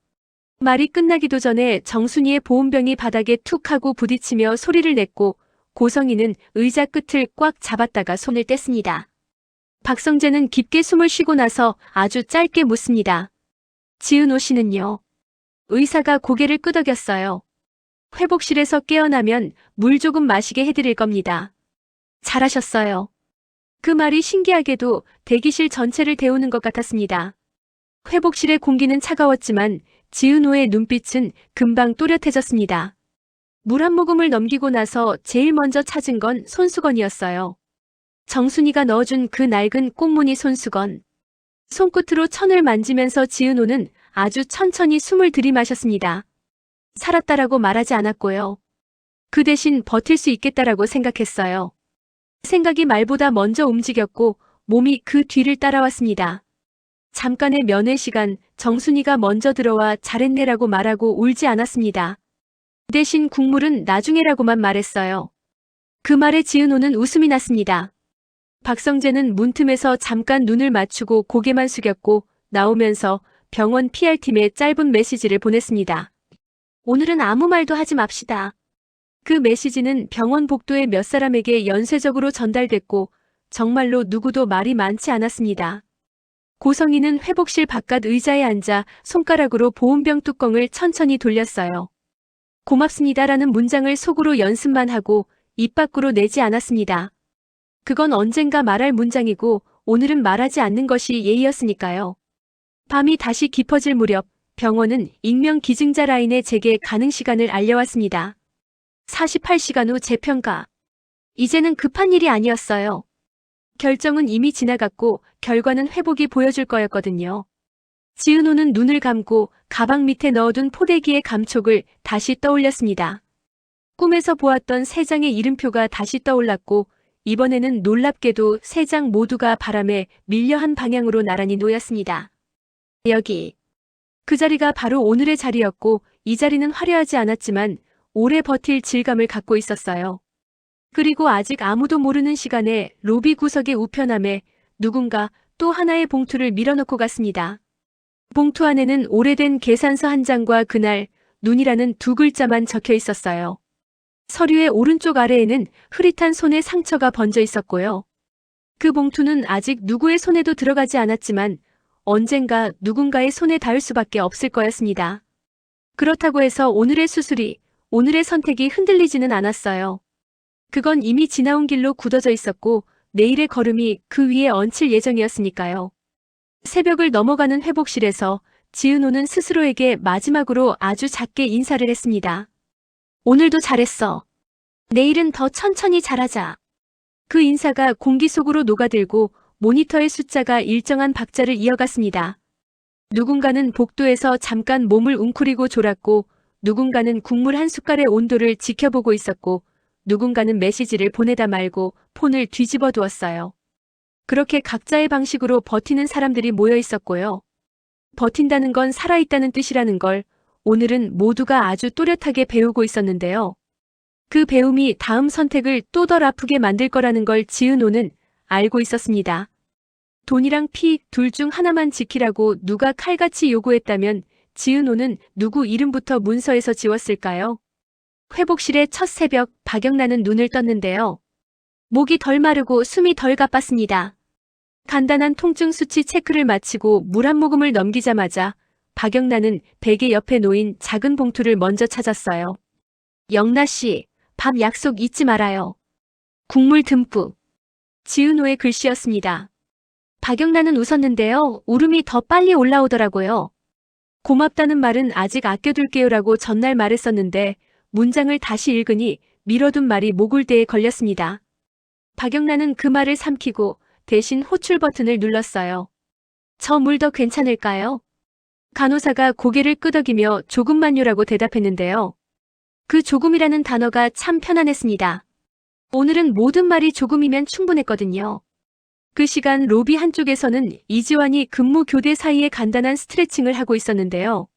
A: 말이 끝나기도 전에 정순이의 보온병이 바닥에 툭 하고 부딪히며 소리를 냈고 고성이는 의자 끝을 꽉 잡았다가 손을 뗐습니다. 박성재는 깊게 숨을 쉬고 나서 아주 짧게 묻습니다. 지은호 씨는요? 의사가 고개를 끄덕였어요. 회복실에서 깨어나면 물 조금 마시게 해드릴 겁니다. 잘하셨어요. 그 말이 신기하게도 대기실 전체를 데우는 것 같았습니다. 회복실의 공기는 차가웠지만 지은호의 눈빛은 금방 또렷해졌습니다. 물 한 모금을 넘기고 나서 제일 먼저 찾은 건 손수건이었어요. 정순이가 넣어준 그 낡은 꽃무늬 손수건. 손끝으로 천을 만지면서 지은호는 아주 천천히 숨을 들이마셨습니다. 살았다라고 말하지 않았고요. 그 대신 버틸 수 있겠다라고 생각했어요. 생각이 말보다 먼저 움직였고 몸이 그 뒤를 따라왔습니다. 잠깐의 면회 시간, 정순이가 먼저 들어와 잘했네라고 말하고 울지 않았습니다. 대신 국물은 나중에라고만 말했어요. 그 말에 지은호는 웃음이 났습니다. 박성재는 문틈에서 잠깐 눈을 맞추고 고개만 숙였고 나오면서 병원 PR팀에 짧은 메시지를 보냈습니다. 오늘은 아무 말도 하지 맙시다. 그 메시지는 병원 복도의 몇 사람에게 연쇄적으로 전달됐고 정말로 누구도 말이 많지 않았습니다. 고성이는 회복실 바깥 의자에 앉아 손가락으로 보온병 뚜껑을 천천히 돌렸어요. 고맙습니다라는 문장을 속으로 연습만 하고 입 밖으로 내지 않았습니다. 그건 언젠가 말할 문장이고 오늘은 말하지 않는 것이 예의였으니까요. 밤이 다시 깊어질 무렵 병원은 익명 기증자 라인에 제게 가능 시간을 알려왔습니다. 48시간 후 재평가. 이제는 급한 일이 아니었어요. 결정은 이미 지나갔고 결과는 회복이 보여줄 거였거든요. 지은호는 눈을 감고 가방 밑에 넣어둔 포대기의 감촉을 다시 떠올렸습니다. 꿈에서 보았던 세 장의 이름표가 다시 떠올랐고 이번에는 놀랍게도 세 장 모두가 바람에 밀려 한 방향으로 나란히 놓였습니다. 여기. 그 자리가 바로 오늘의 자리였고 이 자리는 화려하지 않았지만 오래 버틸 질감을 갖고 있었어요. 그리고 아직 아무도 모르는 시간에 로비 구석의 우편함에 누군가 또 하나의 봉투를 밀어넣고 갔습니다. 봉투 안에는 오래된 계산서 한 장과 그날 눈이라는 두 글자만 적혀 있었어요. 서류의 오른쪽 아래에는 흐릿한 손의 상처가 번져 있었고요. 그 봉투는 아직 누구의 손에도 들어가지 않았지만 언젠가 누군가의 손에 닿을 수밖에 없을 거였습니다. 그렇다고 해서 오늘의 수술이, 오늘의 선택이 흔들리지는 않았어요. 그건 이미 지나온 길로 굳어져 있었고 내일의 걸음이 그 위에 얹힐 예정이었으니까요. 새벽을 넘어가는 회복실에서 지은호는 스스로에게 마지막으로 아주 작게 인사를 했습니다. 오늘도 잘했어. 내일은 더 천천히 잘하자. 그 인사가 공기 속으로 녹아들고 모니터의 숫자가 일정한 박자를 이어갔습니다. 누군가는 복도에서 잠깐 몸을 웅크리고 졸았고 누군가는 국물 한 숟갈의 온도를 지켜보고 있었고 누군가는 메시지를 보내다 말고 폰을 뒤집어 두었어요. 그렇게 각자의 방식으로 버티는 사람들이 모여 있었고요. 버틴다는 건 살아있다는 뜻이라는 걸 오늘은 모두가 아주 또렷하게 배우고 있었는데요. 그 배움이 다음 선택을 또 덜 아프게 만들 거라는 걸 지은호는 알고 있었습니다. 돈이랑 피 둘 중 하나만 지키라고 누가 칼같이 요구했다면 지은호는 누구 이름부터 문서에서 지웠을까요? 회복실의 첫 새벽 박영란은 눈을 떴는데요. 목이 덜 마르고 숨이 덜 가빴습니다. 간단한 통증 수치 체크를 마치고 물 한 모금을 넘기자마자 박영란은 베개 옆에 놓인 작은 봉투를 먼저 찾았어요. 영나 씨, 밥 약속 잊지 말아요. 국물 듬뿍. 지은호의 글씨였습니다. 박영란은 웃었는데요. 울음이 더 빨리 올라오더라고요. 고맙다는 말은 아직 아껴둘게요라고 전날 말했었는데 문장을 다시 읽으니 미뤄둔 말이 목울대에 걸렸습니다. 박영란은 그 말을 삼키고 대신 호출 버튼을 눌렀어요. 저 물 더 괜찮을까요? 간호사가 고개를 끄덕이며 조금만요라고 대답했는데요. 그 조금이라는 단어가 참 편안했습니다. 오늘은 모든 말이 조금이면 충분했거든요. 그 시간 로비 한쪽에서는 이지환이 근무 교대 사이에 간단한 스트레칭을 하고 있었는데요.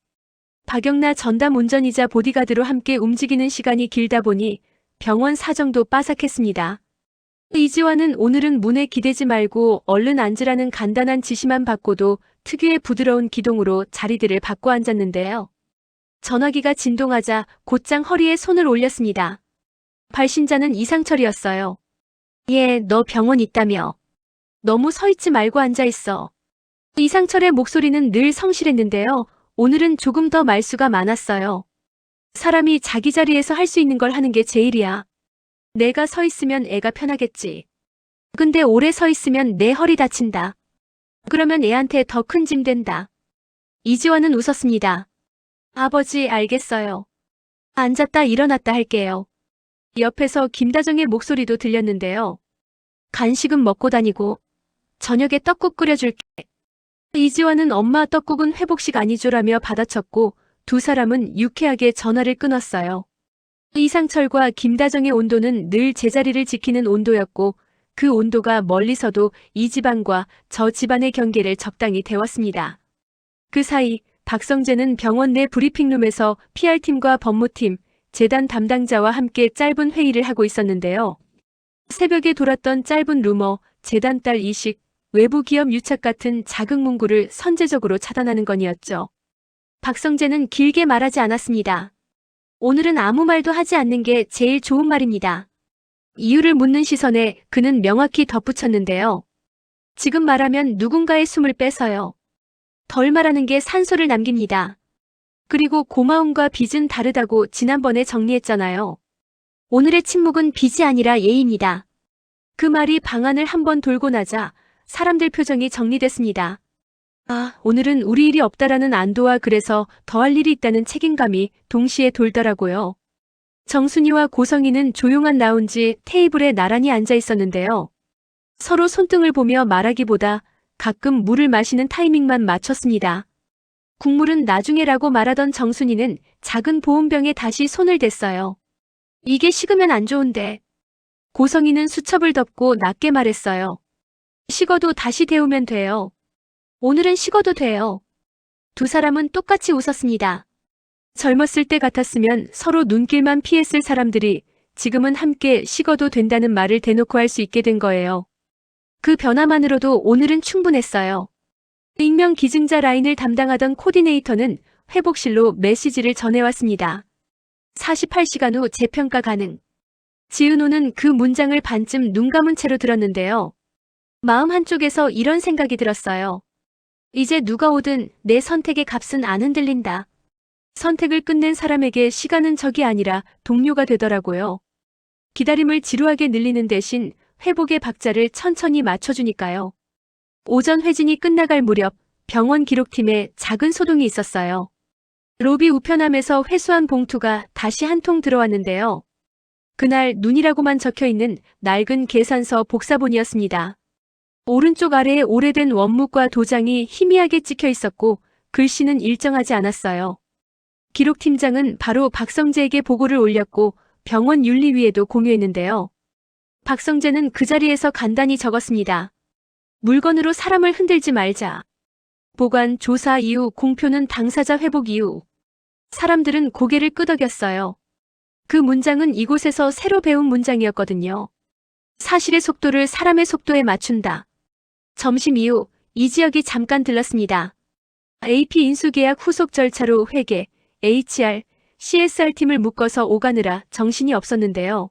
A: 박영나 전담 운전이자 보디가드로 함께 움직이는 시간이 길다 보니 병원 사정도 빠삭했습니다. 이지환은 오늘은 문에 기대지 말고 얼른 앉으라는 간단한 지시만 받고도 특유의 부드러운 기동으로 자리들을 바꿔 앉았는데요. 전화기가 진동하자 곧장 허리에 손을 올렸습니다. 발신자는 이상철이었어요. 예, 너 병원 있다며. 너무 서 있지 말고 앉아 있어. 이상철의 목소리는 늘 성실했는데요. 오늘은 조금 더 말수가 많았어요. 사람이 자기 자리에서 할 수 있는 걸 하는 게 제일이야. 내가 서 있으면 애가 편하겠지. 근데 오래 서 있으면 내 허리 다친다. 그러면 애한테 더 큰 짐 된다. 이지환은 웃었습니다. 아버지, 알겠어요. 앉았다 일어났다 할게요. 옆에서 김다정의 목소리도 들렸는데요. 간식은 먹고 다니고 저녁에 떡국 끓여줄게. 이지환은 엄마 떡국은 회복식 아니죠라며 받아쳤고 두 사람은 유쾌하게 전화를 끊었어요. 이상철과 김다정의 온도는 늘 제자리를 지키는 온도였고 그 온도가 멀리서도 이 집안과 저 집안의 경계를 적당히 데웠습니다. 그 사이 박성재는 병원 내 브리핑룸에서 PR팀과 법무팀, 재단 담당자와 함께 짧은 회의를 하고 있었는데요. 새벽에 돌았던 짧은 루머, 재단 딸 이식, 외부 기업 유착 같은 자극 문구를 선제적으로 차단하는 건이었죠. 박성재는 길게 말하지 않았습니다. 오늘은 아무 말도 하지 않는 게 제일 좋은 말입니다. 이유를 묻는 시선에 그는 명확히 덧붙였는데요. 지금 말하면 누군가의 숨을 뺏어요. 덜 말하는 게 산소를 남깁니다. 그리고 고마움과 빚은 다르다고 지난번에 정리했잖아요. 오늘의 침묵은 빚이 아니라 예의입니다. 그 말이 방안을 한번 돌고 나자 사람들 표정이 정리됐습니다. 아, 오늘은 우리 일이 없다라는 안도와 그래서 더할 일이 있다는 책임감이 동시에 돌더라고요. 정순이와 고성이는 조용한 라운지 테이블에 나란히 앉아 있었는데요. 서로 손등을 보며 말하기보다 가끔 물을 마시는 타이밍만 맞췄습니다. 국물은 나중에라고 말하던 정순이는 작은 보온병에 다시 손을 댔어요. 이게 식으면 안 좋은데. 고성이는 수첩을 덮고 낮게 말했어요. 식어도 다시 데우면 돼요. 오늘은 식어도 돼요. 두 사람은 똑같이 웃었습니다. 젊었을 때 같았으면 서로 눈길만 피했을 사람들이 지금은 함께 식어도 된다는 말을 대놓고 할 수 있게 된 거예요. 그 변화만으로도 오늘은 충분했어요. 익명 기증자 라인을 담당하던 코디네이터는 회복실로 메시지를 전해왔습니다. 48시간 후 재평가 가능. 지은호는 그 문장을 반쯤 눈 감은 채로 들었는데요. 마음 한쪽에서 이런 생각이 들었어요. 이제 누가 오든 내 선택의 값은 안 흔들린다. 선택을 끝낸 사람에게 시간은 적이 아니라 동료가 되더라고요. 기다림을 지루하게 늘리는 대신 회복의 박자를 천천히 맞춰주니까요. 오전 회진이 끝나갈 무렵 병원 기록팀에 작은 소동이 있었어요. 로비 우편함에서 회수한 봉투가 다시 한 통 들어왔는데요. 그날 눈이라고만 적혀있는 낡은 계산서 복사본이었습니다. 오른쪽 아래에 오래된 원목과 도장이 희미하게 찍혀 있었고 글씨는 일정하지 않았어요. 기록팀장은 바로 박성재에게 보고를 올렸고 병원 윤리위에도 공유했는데요. 박성재는 그 자리에서 간단히 적었습니다. 물건으로 사람을 흔들지 말자. 보관, 조사 이후 공표는 당사자 회복 이후. 사람들은 고개를 끄덕였어요. 그 문장은 이곳에서 새로 배운 문장이었거든요. 사실의 속도를 사람의 속도에 맞춘다. 점심 이후 이지혁이 잠깐 들렀습니다. AP 인수계약 후속 절차로 회계, HR, CSR팀을 묶어서 오가느라 정신이 없었는데요.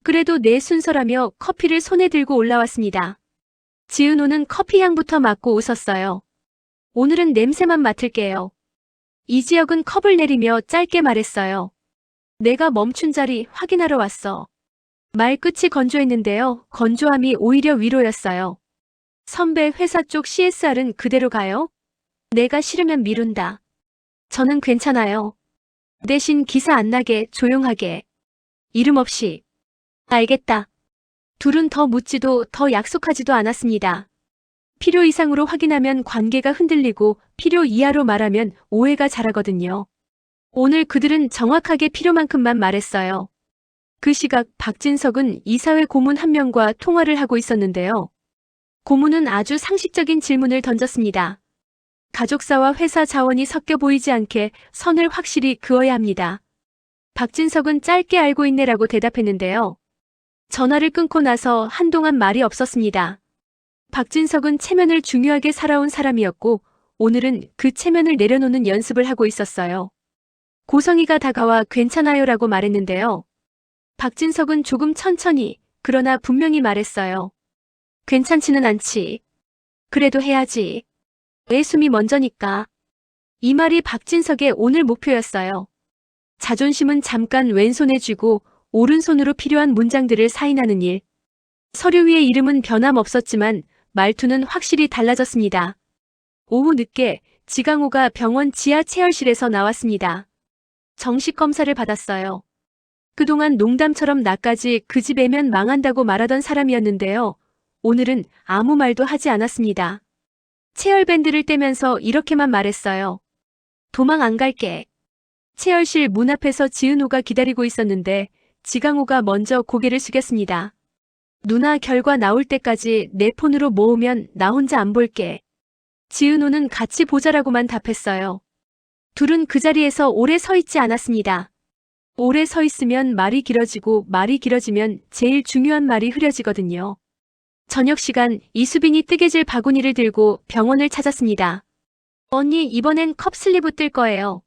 A: 그래도 내 순서라며 커피를 손에 들고 올라왔습니다. 지은호는 커피 향부터 맡고 웃었어요. 오늘은 냄새만 맡을게요. 이지혁은 컵을 내리며 짧게 말했어요. 내가 멈춘 자리 확인하러 왔어. 말끝이 건조했는데요. 건조함이 오히려 위로였어요. 선배 회사 쪽 CSR은 그대로 가요? 내가 싫으면 미룬다. 저는 괜찮아요. 대신 기사 안 나게 조용하게. 이름 없이. 알겠다. 둘은 더 묻지도 더 약속하지도 않았습니다. 필요 이상으로 확인하면 관계가 흔들리고 필요 이하로 말하면 오해가 자라거든요. 오늘 그들은 정확하게 필요만큼만 말했어요. 그 시각 박진석은 이사회 고문 한 명과 통화를 하고 있었는데요. 고문은 아주 상식적인 질문을 던졌습니다. 가족사와 회사 자원이 섞여 보이지 않게 선을 확실히 그어야 합니다. 박진석은 짧게 알고 있네라고 대답했는데요. 전화를 끊고 나서 한동안 말이 없었습니다. 박진석은 체면을 중요하게 살아온 사람이었고 오늘은 그 체면을 내려놓는 연습을 하고 있었어요. 고성이가 다가와 괜찮아요라고 말했는데요. 박진석은 조금 천천히 그러나 분명히 말했어요. 괜찮지는 않지. 그래도 해야지. 내 숨이 먼저니까. 이 말이 박진석의 오늘 목표였어요. 자존심은 잠깐 왼손에 쥐고 오른손으로 필요한 문장들을 사인하는 일. 서류 위의 이름은 변함없었지만 말투는 확실히 달라졌습니다. 오후 늦게 지강호가 병원 지하 체열실에서 나왔습니다. 정식 검사를 받았어요. 그동안 농담처럼 나까지 그 집 애면 망한다고 말하던 사람이었는데요. 오늘은 아무 말도 하지 않았습니다. 체열밴드를 떼면서 이렇게만 말했어요. 도망 안 갈게. 체열실 문 앞에서 지은호가 기다리고 있었는데 지강호가 먼저 고개를 숙였습니다. 누나 결과 나올 때까지 내 폰으로 모으면 나 혼자 안 볼게. 지은호는 같이 보자라고만 답했어요. 둘은 그 자리에서 오래 서 있지 않았습니다. 오래 서 있으면 말이 길어지고 말이 길어지면 제일 중요한 말이 흐려지거든요. 저녁 시간 이수빈이 뜨개질 바구니를 들고 병원을 찾았습니다. 언니 이번엔 컵슬리브 뜰 거예요.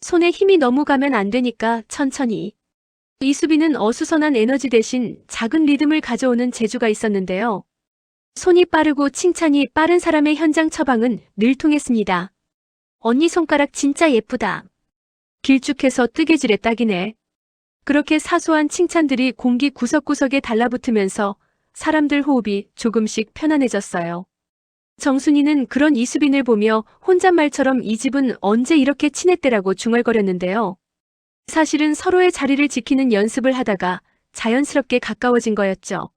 A: 손에 힘이 너무 가면 안 되니까 천천히. 이수빈은 어수선한 에너지 대신 작은 리듬을 가져오는 재주가 있었는데요. 손이 빠르고 칭찬이 빠른 사람의 현장 처방은 늘 통했습니다. 언니 손가락 진짜 예쁘다. 길쭉해서 뜨개질에 딱이네. 그렇게 사소한 칭찬들이 공기 구석구석에 달라붙으면서 사람들 호흡이 조금씩 편안해졌어요. 정순이는 그런 이수빈을 보며 혼잣말처럼 이 집은 언제 이렇게 친했대라고 중얼거렸는데요. 사실은 서로의 자리를 지키는 연습을 하다가 자연스럽게 가까워진 거였죠.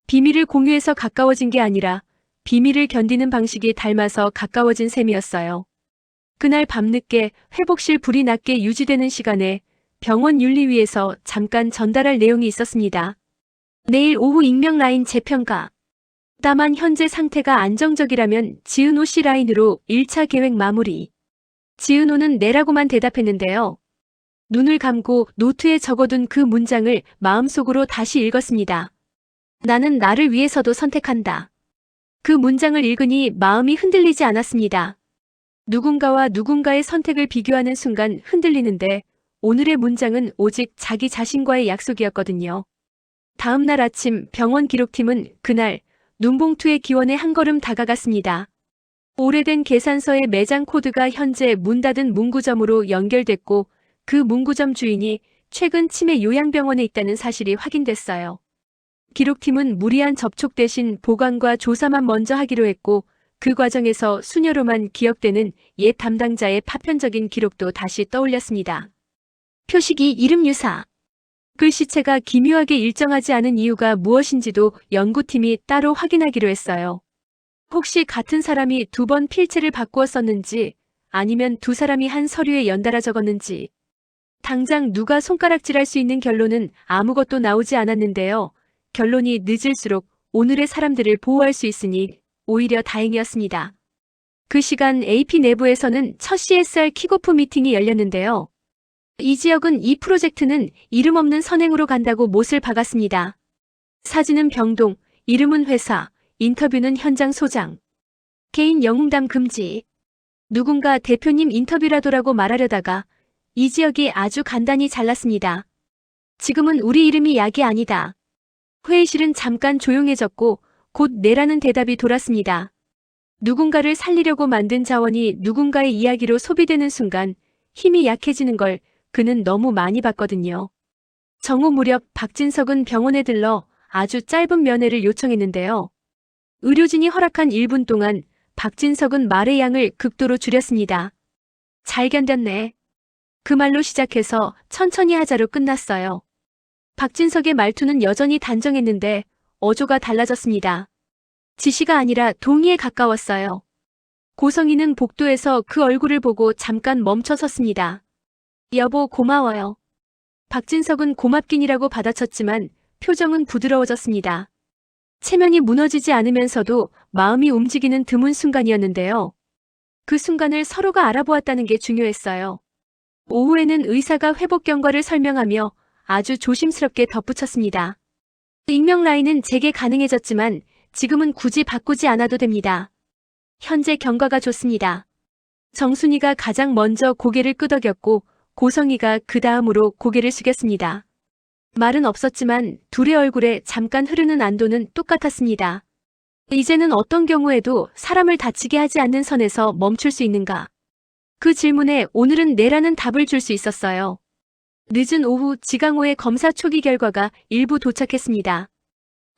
A: 비밀을 공유해서 가까워진 게 아니라 비밀을 견디는 방식이 닮아서 가까워진 셈이었어요. 그날 밤늦게 회복실 불이 낮게 유지되는 시간에 병원 윤리위에서 잠깐 전달할 내용이 있었습니다. 내일 오후 익명 라인 재평가. 다만 현재 상태가 안정적이라면 지은호 씨 라인으로 1차 계획 마무리. 지은호는 네라고만 대답했는데요. 눈을 감고 노트에 적어둔 그 문장을 마음속으로 다시 읽었습니다. 나는 나를 위해서도 선택한다. 그 문장을 읽으니 마음이 흔들리지 않았습니다. 누군가와 누군가의 선택을 비교하는 순간 흔들리는데 오늘의 문장은 오직 자기 자신과의 약속이었거든요. 다음 날 아침 병원 기록팀은 그날 눈봉투의 기원에 한 걸음 다가갔습니다. 오래된 계산서의 매장 코드가 현재 문 닫은 문구점으로 연결됐고 그 문구점 주인이 최근 치매 요양병원에 있다는 사실이 확인됐어요. 기록팀은 무리한 접촉 대신 보관과 조사만 먼저 하기로 했고 그 과정에서 수녀로만 기억되는 옛 담당자의 파편적인 기록도 다시 떠올렸습니다. 표식이 이름 유사. 글씨체가 기묘하게 일정하지 않은 이유가 무엇인지도 연구팀이 따로 확인하기로 했어요. 혹시 같은 사람이 두 번 필체를 바꾸어 썼는지 아니면 두 사람이 한 서류에 연달아 적었는지. 당장 누가 손가락질할 수 있는 결론은 아무것도 나오지 않았는데요. 결론이 늦을수록 오늘의 사람들을 보호할 수 있으니 오히려 다행이었습니다. 그 시간 AP 내부에서는 첫 CSR 킥오프 미팅이 열렸는데요. 이지혁은 이 프로젝트는 이름 없는 선행으로 간다고 못을 박았습니다. 사진은 병동, 이름은 회사, 인터뷰는 현장 소장. 개인 영웅담 금지. 누군가 대표님 인터뷰라도라고 말하려다가 이지혁이 아주 간단히 잘랐습니다. 지금은 우리 이름이 약이 아니다. 회의실은 잠깐 조용해졌고 곧 네라는 대답이 돌았습니다. 누군가를 살리려고 만든 자원이 누군가의 이야기로 소비되는 순간 힘이 약해지는 걸 그는 너무 많이 봤거든요. 정오 무렵 박진석은 병원에 들러 아주 짧은 면회를 요청했는데요. 의료진이 허락한 1분 동안 박진석은 말의 양을 극도로 줄였습니다. 잘 견뎠네. 그 말로 시작해서 천천히 하자로 끝났어요. 박진석의 말투는 여전히 단정했는데 어조가 달라졌습니다. 지시가 아니라 동의에 가까웠어요. 고성이는 복도에서 그 얼굴을 보고 잠깐 멈춰 섰습니다. 여보, 고마워요. 박진석은 고맙긴이라고 받아쳤지만 표정은 부드러워졌습니다. 체면이 무너지지 않으면서도 마음이 움직이는 드문 순간이었는데요. 그 순간을 서로가 알아보았다는 게 중요했어요. 오후에는 의사가 회복 경과를 설명하며 아주 조심스럽게 덧붙였습니다. 익명 라인은 재개 가능해졌지만 지금은 굳이 바꾸지 않아도 됩니다. 현재 경과가 좋습니다. 정순이가 가장 먼저 고개를 끄덕였고 고성이가 그 다음으로 고개를 숙였습니다. 말은 없었지만 둘의 얼굴에 잠깐 흐르는 안도는 똑같았습니다. 이제는 어떤 경우에도 사람을 다치게 하지 않는 선에서 멈출 수 있는가? 그 질문에 오늘은 네라는 답을 줄 수 있었어요. 늦은 오후 지강호의 검사 초기 결과가 일부 도착했습니다.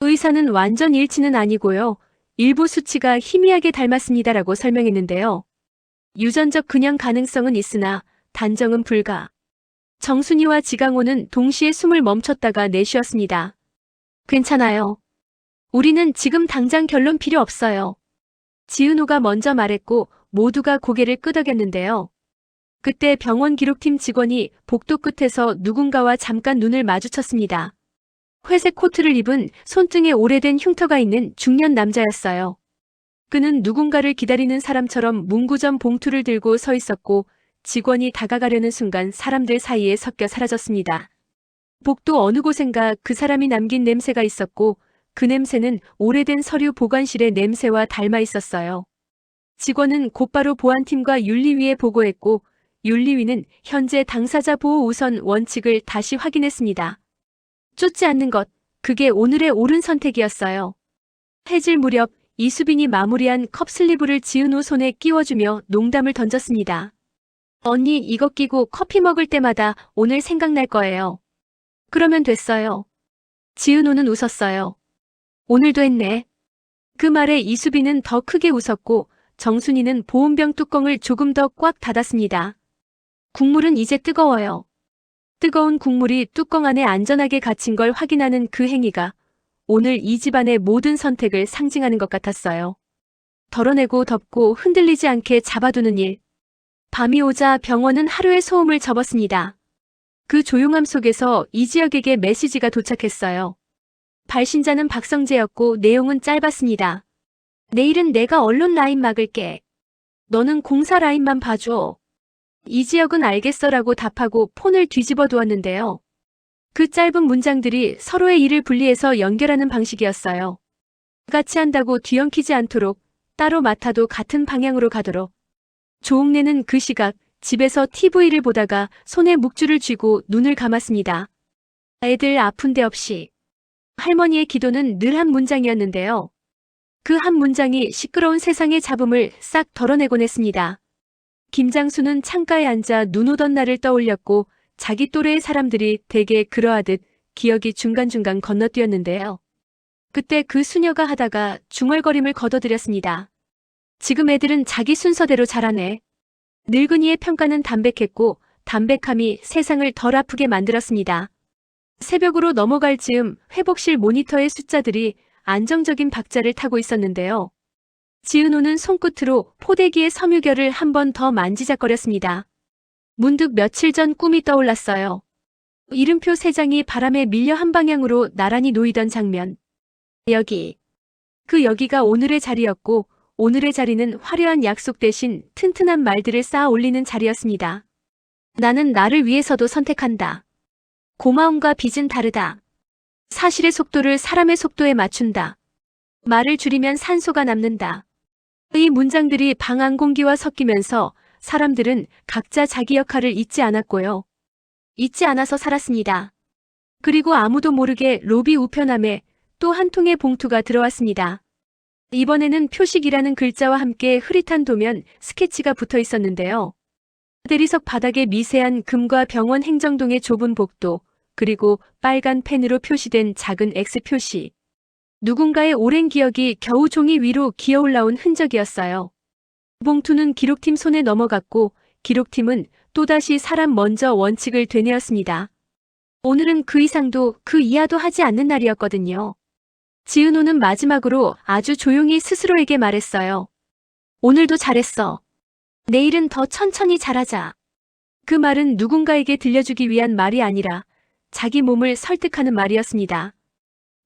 A: 의사는 완전 일치는 아니고요. 일부 수치가 희미하게 닮았습니다라고 설명했는데요. 유전적 근형 가능성은 있으나 단정은 불가. 정순이와 지강호는 동시에 숨을 멈췄다가 내쉬었습니다. 괜찮아요. 우리는 지금 당장 결론 필요 없어요. 지은호가 먼저 말했고 모두가 고개를 끄덕였는데요. 그때 병원 기록팀 직원이 복도 끝에서 누군가와 잠깐 눈을 마주쳤습니다. 회색 코트를 입은 손등에 오래된 흉터가 있는 중년 남자였어요. 그는 누군가를 기다리는 사람처럼 문구점 봉투를 들고 서 있었고 직원이 다가가려는 순간 사람들 사이에 섞여 사라졌습니다. 복도 어느 곳엔가 그 사람이 남긴 냄새가 있었고 그 냄새는 오래된 서류 보관실의 냄새와 닮아 있었어요. 직원은 곧바로 보안팀과 윤리위에 보고했고 윤리위는 현재 당사자 보호 우선 원칙을 다시 확인했습니다. 쫓지 않는 것, 그게 오늘의 옳은 선택이었어요. 해질 무렵 이수빈이 마무리한 컵슬리브를 지은호 손에 끼워주며 농담을 던졌습니다. 언니 이거 끼고 커피 먹을 때마다 오늘 생각날 거예요. 그러면 됐어요. 지은호는 웃었어요. 오늘도 했네. 그 말에 이수빈은 더 크게 웃었고 정순이는 보온병 뚜껑을 조금 더 꽉 닫았습니다. 국물은 이제 뜨거워요. 뜨거운 국물이 뚜껑 안에 안전하게 갇힌 걸 확인하는 그 행위가 오늘 이 집안의 모든 선택을 상징하는 것 같았어요. 덜어내고 덮고 흔들리지 않게 잡아두는 일. 밤이 오자 병원은 하루의 소음을 접었습니다. 그 조용함 속에서 이지혁에게 메시지가 도착했어요. 발신자는 박성재였고 내용은 짧았습니다. 내일은 내가 언론 라인 막을게. 너는 공사 라인만 봐줘. 이지혁은 알겠어라고 답하고 폰을 뒤집어 두었는데요. 그 짧은 문장들이 서로의 일을 분리해서 연결하는 방식이었어요. 같이 한다고 뒤엉키지 않도록, 따로 맡아도 같은 방향으로 가도록. 조옥래는 그 시각 집에서 TV를 보다가 손에 묵주를 쥐고 눈을 감았습니다. 애들 아픈 데 없이. 할머니의 기도는 늘 한 문장이었는데요. 그 한 문장이 시끄러운 세상의 잡음을 싹 덜어내곤 했습니다. 김장수는 창가에 앉아 눈 오던 날을 떠올렸고 자기 또래의 사람들이 대개 그러하듯 기억이 중간중간 건너뛰었는데요. 그때 그 수녀가 하다가 중얼거림을 거둬들였습니다. 지금 애들은 자기 순서대로 자라네. 늙은이의 평가는 담백했고 담백함이 세상을 덜 아프게 만들었습니다. 새벽으로 넘어갈 즈음 회복실 모니터의 숫자들이 안정적인 박자를 타고 있었는데요. 지은호는 손끝으로 포대기의 섬유결을 한 번 더 만지작거렸습니다. 문득 며칠 전 꿈이 떠올랐어요. 이름표 3장이 바람에 밀려 한 방향으로 나란히 놓이던 장면. 여기. 그 여기가 오늘의 자리였고 오늘의 자리는 화려한 약속 대신 튼튼한 말들을 쌓아 올리는 자리였습니다. 나는 나를 위해서도 선택한다. 고마움과 빚은 다르다. 사실의 속도를 사람의 속도에 맞춘다. 말을 줄이면 산소가 남는다. 이 문장들이 방 안 공기와 섞이면서 사람들은 각자 자기 역할을 잊지 않았고요. 잊지 않아서 살았습니다. 그리고 아무도 모르게 로비 우편함에 또 한 통의 봉투가 들어왔습니다. 이번에는 표식이라는 글자와 함께 흐릿한 도면 스케치가 붙어 있었는데요. 대리석 바닥에 미세한 금과 병원 행정동의 좁은 복도, 그리고 빨간 펜으로 표시된 작은 X 표시. 누군가의 오랜 기억이 겨우 종이 위로 기어 올라온 흔적이었어요. 봉투는 기록팀 손에 넘어갔고 기록팀은 또다시 사람 먼저 원칙을 되뇌었습니다. 오늘은 그 이상도 그 이하도 하지 않는 날이었거든요. 지은호는 마지막으로 아주 조용히 스스로에게 말했어요. 오늘도 잘했어. 내일은 더 천천히 잘하자. 그 말은 누군가에게 들려주기 위한 말이 아니라 자기 몸을 설득하는 말이었습니다.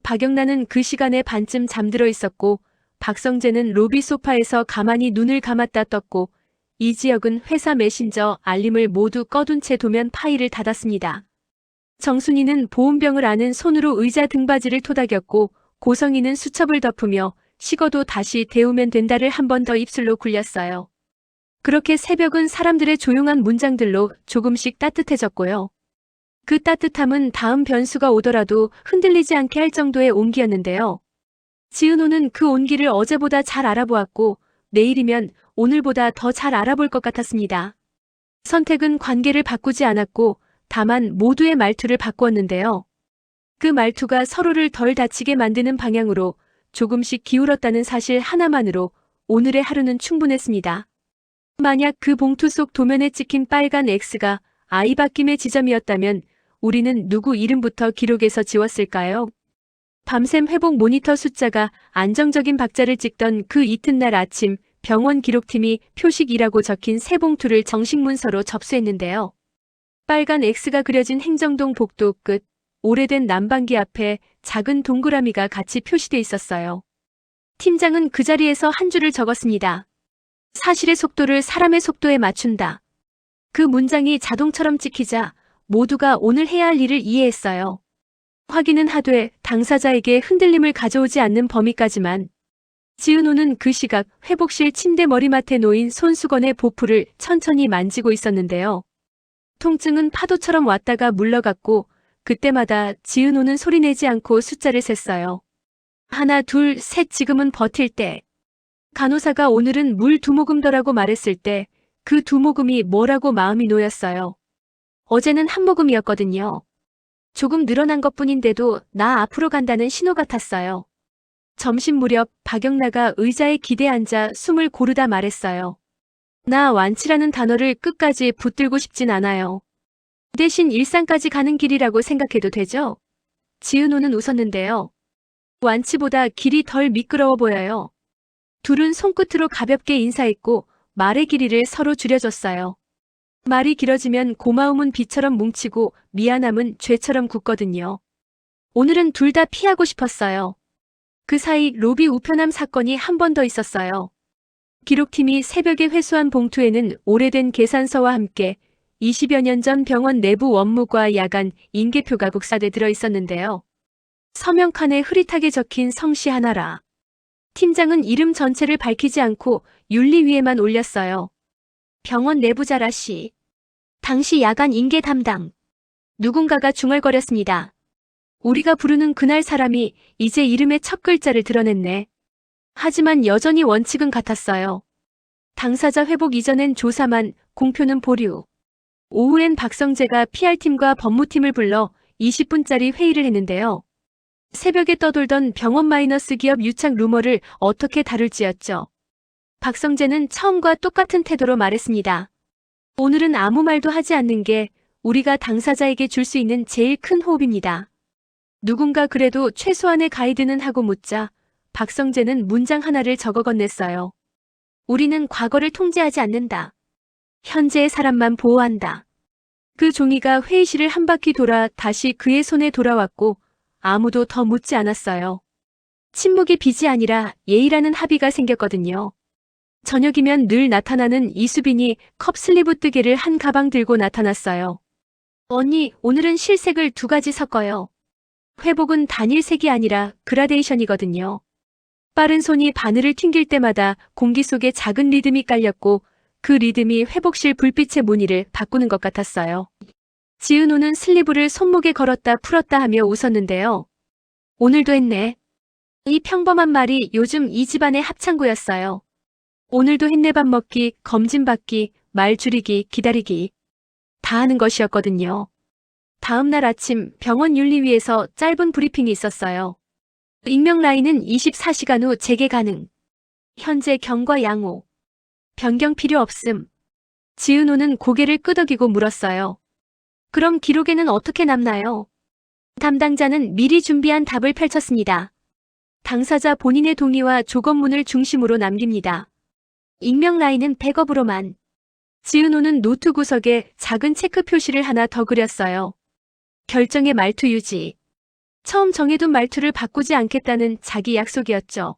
A: 박영란은 그 시간에 반쯤 잠들어 있었고 박성재는 로비 소파에서 가만히 눈을 감았다 떴고 이지혁은 회사 메신저 알림을 모두 꺼둔 채 도면 파일을 닫았습니다. 정순이는 보온병을 안은 손으로 의자 등받이를 토닥였고 고성이는 수첩을 덮으며 식어도 다시 데우면 된다를 한 번 더 입술로 굴렸어요. 그렇게 새벽은 사람들의 조용한 문장들로 조금씩 따뜻해졌고요. 그 따뜻함은 다음 변수가 오더라도 흔들리지 않게 할 정도의 온기였는데요. 지은호는 그 온기를 어제보다 잘 알아보았고 내일이면 오늘보다 더 잘 알아볼 것 같았습니다. 선택은 관계를 바꾸지 않았고 다만 모두의 말투를 바꾸었는데요. 그 말투가 서로를 덜 다치게 만드는 방향으로 조금씩 기울었다는 사실 하나만으로 오늘의 하루는 충분했습니다. 만약 그 봉투 속 도면에 찍힌 빨간 X가 아이바뀜의 지점이었다면 우리는 누구 이름부터 기록에서 지웠을까요? 밤샘 회복 모니터 숫자가 안정적인 박자를 찍던 그 이튿날 아침 병원 기록팀이 표식이라고 적힌 새 봉투를 정식 문서로 접수했는데요. 빨간 X가 그려진 행정동 복도 끝, 오래된 난방기 앞에 작은 동그라미가 같이 표시돼 있었어요. 팀장은 그 자리에서 한 줄을 적었습니다. 사실의 속도를 사람의 속도에 맞춘다. 그 문장이 자동처럼 찍히자 모두가 오늘 해야 할 일을 이해했어요. 확인은 하되 당사자에게 흔들림을 가져오지 않는 범위까지만. 지은호는 그 시각 회복실 침대 머리맡에 놓인 손수건의 보풀을 천천히 만지고 있었는데요. 통증은 파도처럼 왔다가 물러갔고 그때마다 지은호는 소리내지 않고 숫자를 셌어요. 하나, 둘, 셋 지금은 버틸 때. 간호사가 오늘은 물 2모금 더라고 말했을 때 그 2모금이 뭐라고 마음이 놓였어요. 어제는 1모금이었거든요. 조금 늘어난 것뿐인데도 나 앞으로 간다는 신호 같았어요. 점심 무렵 박영나가 의자에 기대 앉아 숨을 고르다 말했어요. 나 완치라는 단어를 끝까지 붙들고 싶진 않아요. 대신 일상까지 가는 길이라고 생각해도 되죠? 지은호는 웃었는데요. 완치보다 길이 덜 미끄러워 보여요. 둘은 손끝으로 가볍게 인사했고 말의 길이를 서로 줄여줬어요. 말이 길어지면 고마움은 비처럼 뭉치고 미안함은 죄처럼 굳거든요. 오늘은 둘 다 피하고 싶었어요. 그 사이 로비 우편함 사건이 한 번 더 있었어요. 기록팀이 새벽에 회수한 봉투에는 오래된 계산서와 함께 20여 년 전 병원 내부 원무과 야간 인계표가 복사돼 들어 있었는데요. 서명칸에 흐릿하게 적힌 성씨 하나라. 팀장은 이름 전체를 밝히지 않고 윤리위에만 올렸어요. 병원 내부자라 씨. 당시 야간 인계 담당. 누군가가 중얼거렸습니다. 우리가 부르는 그날 사람이 이제 이름의 첫 글자를 드러냈네. 하지만 여전히 원칙은 같았어요. 당사자 회복 이전엔 조사만, 공표는 보류. 오후엔 박성재가 PR팀과 법무팀을 불러 20분짜리 회의를 했는데요. 새벽에 떠돌던 병원 마이너스 기업 유착 루머를 어떻게 다룰지였죠. 박성재는 처음과 똑같은 태도로 말했습니다. 오늘은 아무 말도 하지 않는 게 우리가 당사자에게 줄 수 있는 제일 큰 호흡입니다. 누군가 그래도 최소한의 가이드는 하고 묻자 박성재는 문장 하나를 적어 건넸어요. 우리는 과거를 통제하지 않는다. 현재의 사람만 보호한다. 그 종이가 회의실을 한 바퀴 돌아 다시 그의 손에 돌아왔고 아무도 더 묻지 않았어요. 침묵이 빚이 아니라 예의라는 합의가 생겼거든요. 저녁이면 늘 나타나는 이수빈이 컵 슬리브 뜨개를 한 가방 들고 나타났어요. 언니, 오늘은 실색을 2가지 섞어요. 회복은 단일색이 아니라 그라데이션이거든요. 빠른 손이 바늘을 튕길 때마다 공기 속에 작은 리듬이 깔렸고 그 리듬이 회복실 불빛의 무늬를 바꾸는 것 같았어요. 지은호는 슬리브를 손목에 걸었다 풀었다 하며 웃었는데요. 오늘도 했네. 이 평범한 말이 요즘 이 집안의 합창구였어요. 오늘도 햇내밥 먹기, 검진 받기, 말 줄이기, 기다리기. 다 하는 것이었거든요. 다음 날 아침 병원 윤리위에서 짧은 브리핑이 있었어요. 익명 라인은 24시간 후 재개 가능. 현재 경과 양호. 변경 필요 없음. 지은호는 고개를 끄덕이고 물었어요. 그럼 기록에는 어떻게 남나요? 담당자는 미리 준비한 답을 펼쳤습니다. 당사자 본인의 동의와 조건문을 중심으로 남깁니다. 익명 라인은 백업으로만. 지은호는 노트 구석에 작은 체크 표시를 하나 더 그렸어요. 결정의 말투 유지. 처음 정해둔 말투를 바꾸지 않겠다는 자기 약속이었죠.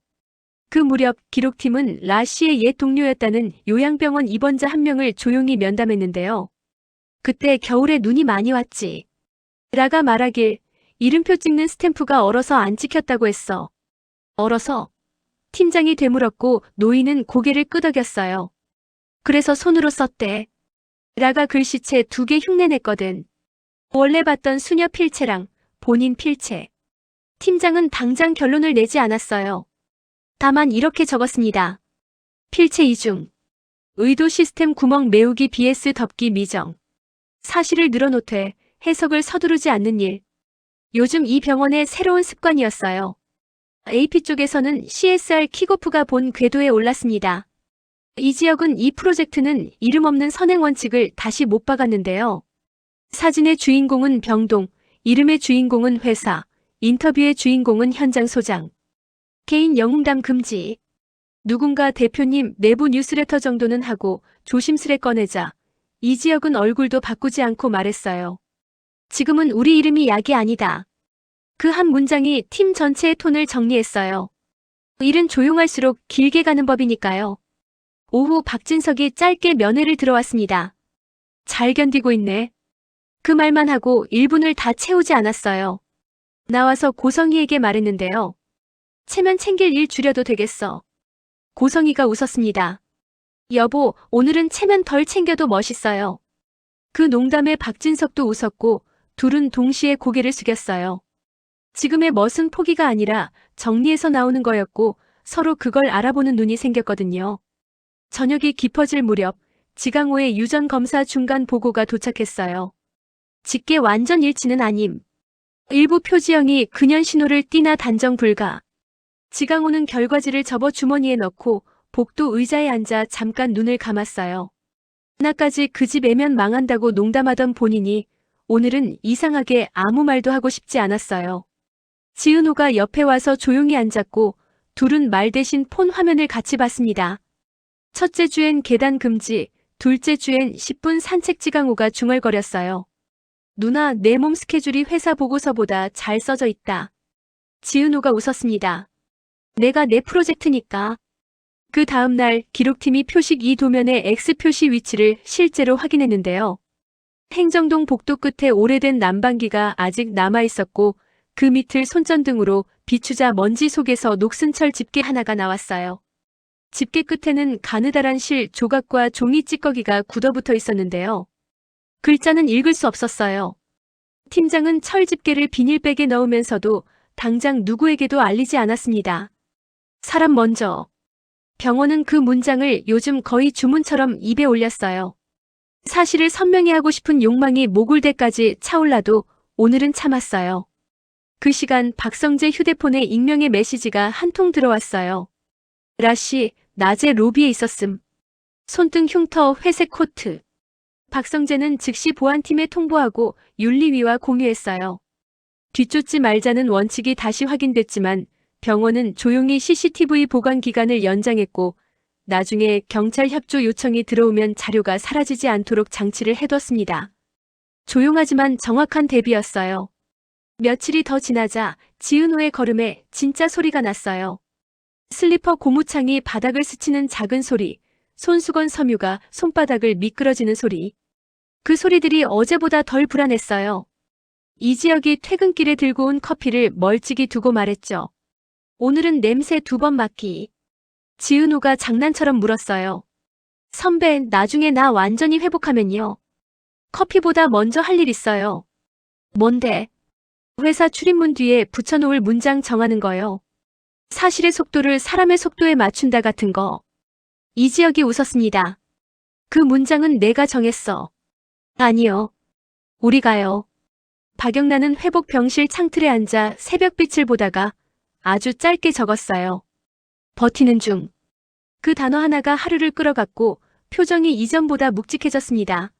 A: 그 무렵 기록팀은 라 씨의 옛 동료였다는 요양병원 입원자 한 명을 조용히 면담했는데요. 그때 겨울에 눈이 많이 왔지. 라가 말하길 이름표 찍는 스탬프가 얼어서 안 찍혔다고 했어. 얼어서? 팀장이 되물었고 노인은 고개를 끄덕였어요. 그래서 손으로 썼대. 라가 글씨체 2개 흉내냈거든. 원래 봤던 수녀 필체랑 본인 필체. 팀장은 당장 결론을 내지 않았어요. 다만 이렇게 적었습니다. 필체 이중. 의도 시스템 구멍 메우기 BS 덮기 미정. 사실을 늘어놓되 해석을 서두르지 않는 일. 요즘 이 병원의 새로운 습관이었어요. AP 쪽에서는 CSR 킥오프가 본 궤도에 올랐습니다. 이 지역은 이 프로젝트는 이름 없는 선행 원칙을 다시 못 박았는데요. 사진의 주인공은 병동, 이름의 주인공은 회사, 인터뷰의 주인공은 현장 소장. 개인 영웅담 금지. 누군가 대표님 내부 뉴스레터 정도는 하고 조심스레 꺼내자. 이 지역은 얼굴도 바꾸지 않고 말했어요. 지금은 우리 이름이 약이 아니다. 그 한 문장이 팀 전체의 톤을 정리했어요. 일은 조용할수록 길게 가는 법이니까요. 오후 박진석이 짧게 면회를 들어왔습니다. 잘 견디고 있네. 그 말만 하고 1분을 다 채우지 않았어요. 나와서 고성희에게 말했는데요. 체면 챙길 일 줄여도 되겠어. 고성희가 웃었습니다. 여보, 오늘은 체면 덜 챙겨도 멋있어요. 그 농담에 박진석도 웃었고 둘은 동시에 고개를 숙였어요. 지금의 멋은 포기가 아니라 정리해서 나오는 거였고 서로 그걸 알아보는 눈이 생겼거든요. 저녁이 깊어질 무렵 지강호의 유전 검사 중간 보고가 도착했어요. 직계 완전 일치는 아님. 일부 표지형이 근연 신호를 띠나 단정 불가. 지강호는 결과지를 접어 주머니에 넣고 복도 의자에 앉아 잠깐 눈을 감았어요. 하나까지 그 집 애면 망한다고 농담하던 본인이 오늘은 이상하게 아무 말도 하고 싶지 않았어요. 지은호가 옆에 와서 조용히 앉았고 둘은 말 대신 폰 화면을 같이 봤습니다. 첫째 주엔 계단 금지, 둘째 주엔 10분 산책. 지강호가 중얼거렸어요. 누나, 내 몸 스케줄이 회사 보고서보다 잘 써져 있다. 지은호가 웃었습니다. 내가 내 프로젝트니까. 그 다음 날 기록팀이 표식 2 도면의 X 표시 위치를 실제로 확인했는데요. 행정동 복도 끝에 오래된 난방기가 아직 남아있었고 그 밑을 손전등으로 비추자 먼지 속에서 녹슨철 집게 하나가 나왔어요. 집게 끝에는 가느다란 실 조각과 종이 찌꺼기가 굳어붙어 있었는데요. 글자는 읽을 수 없었어요. 팀장은 철 집게를 비닐백에 넣으면서도 당장 누구에게도 알리지 않았습니다. 사람 먼저. 병원은 그 문장을 요즘 거의 주문처럼 입에 올렸어요. 사실을 선명히 하고 싶은 욕망이 모굴대까지 차올라도 오늘은 참았어요. 그 시간 박성재 휴대폰에 익명의 메시지가 한 통 들어왔어요. 라씨, 낮에 로비에 있었음. 손등 흉터 회색 코트. 박성재는 즉시 보안팀에 통보하고 윤리위와 공유했어요. 뒤쫓지 말자는 원칙이 다시 확인됐지만 병원은 조용히 CCTV 보관 기간을 연장했고 나중에 경찰 협조 요청이 들어오면 자료가 사라지지 않도록 장치를 해뒀습니다. 조용하지만 정확한 대비였어요. 며칠이 더 지나자 지은호의 걸음에 진짜 소리가 났어요. 슬리퍼 고무창이 바닥을 스치는 작은 소리, 손수건 섬유가 손바닥을 미끄러지는 소리. 그 소리들이 어제보다 덜 불안했어요. 이지혁이 퇴근길에 들고 온 커피를 멀찍이 두고 말했죠. 오늘은 냄새 2번 맡기. 지은호가 장난처럼 물었어요. 선배, 나중에 나 완전히 회복하면요. 커피보다 먼저 할 일 있어요. 뭔데? 회사 출입문 뒤에 붙여놓을 문장 정하는 거요. 사실의 속도를 사람의 속도에 맞춘다 같은 거. 이지혁이 웃었습니다. 그 문장은 내가 정했어. 아니요. 우리가요. 박영란은 회복 병실 창틀에 앉아 새벽빛을 보다가 아주 짧게 적었어요. 버티는 중. 그 단어 하나가 하루를 끌어갔고 표정이 이전보다 묵직해졌습니다.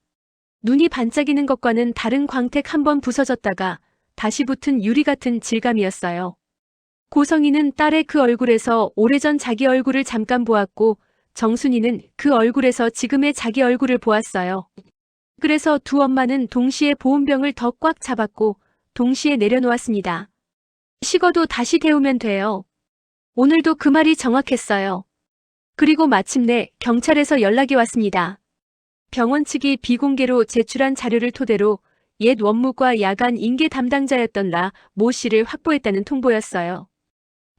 A: 눈이 반짝이는 것과는 다른 광택 한 번 부서졌다가 다시 붙은 유리 같은 질감이었어요. 고성이는 딸의 그 얼굴에서 오래전 자기 얼굴을 잠깐 보았고 정순이는 그 얼굴에서 지금의 자기 얼굴을 보았어요. 그래서 두 엄마는 동시에 보온병을 더 꽉 잡았고 동시에 내려놓았습니다. 식어도 다시 데우면 돼요. 오늘도 그 말이 정확했어요. 그리고 마침내 경찰에서 연락이 왔습니다. 병원 측이 비공개로 제출한 자료를 토대로 옛 원무과 야간 인계 담당자였던 모 씨를 확보했다는 통보였어요.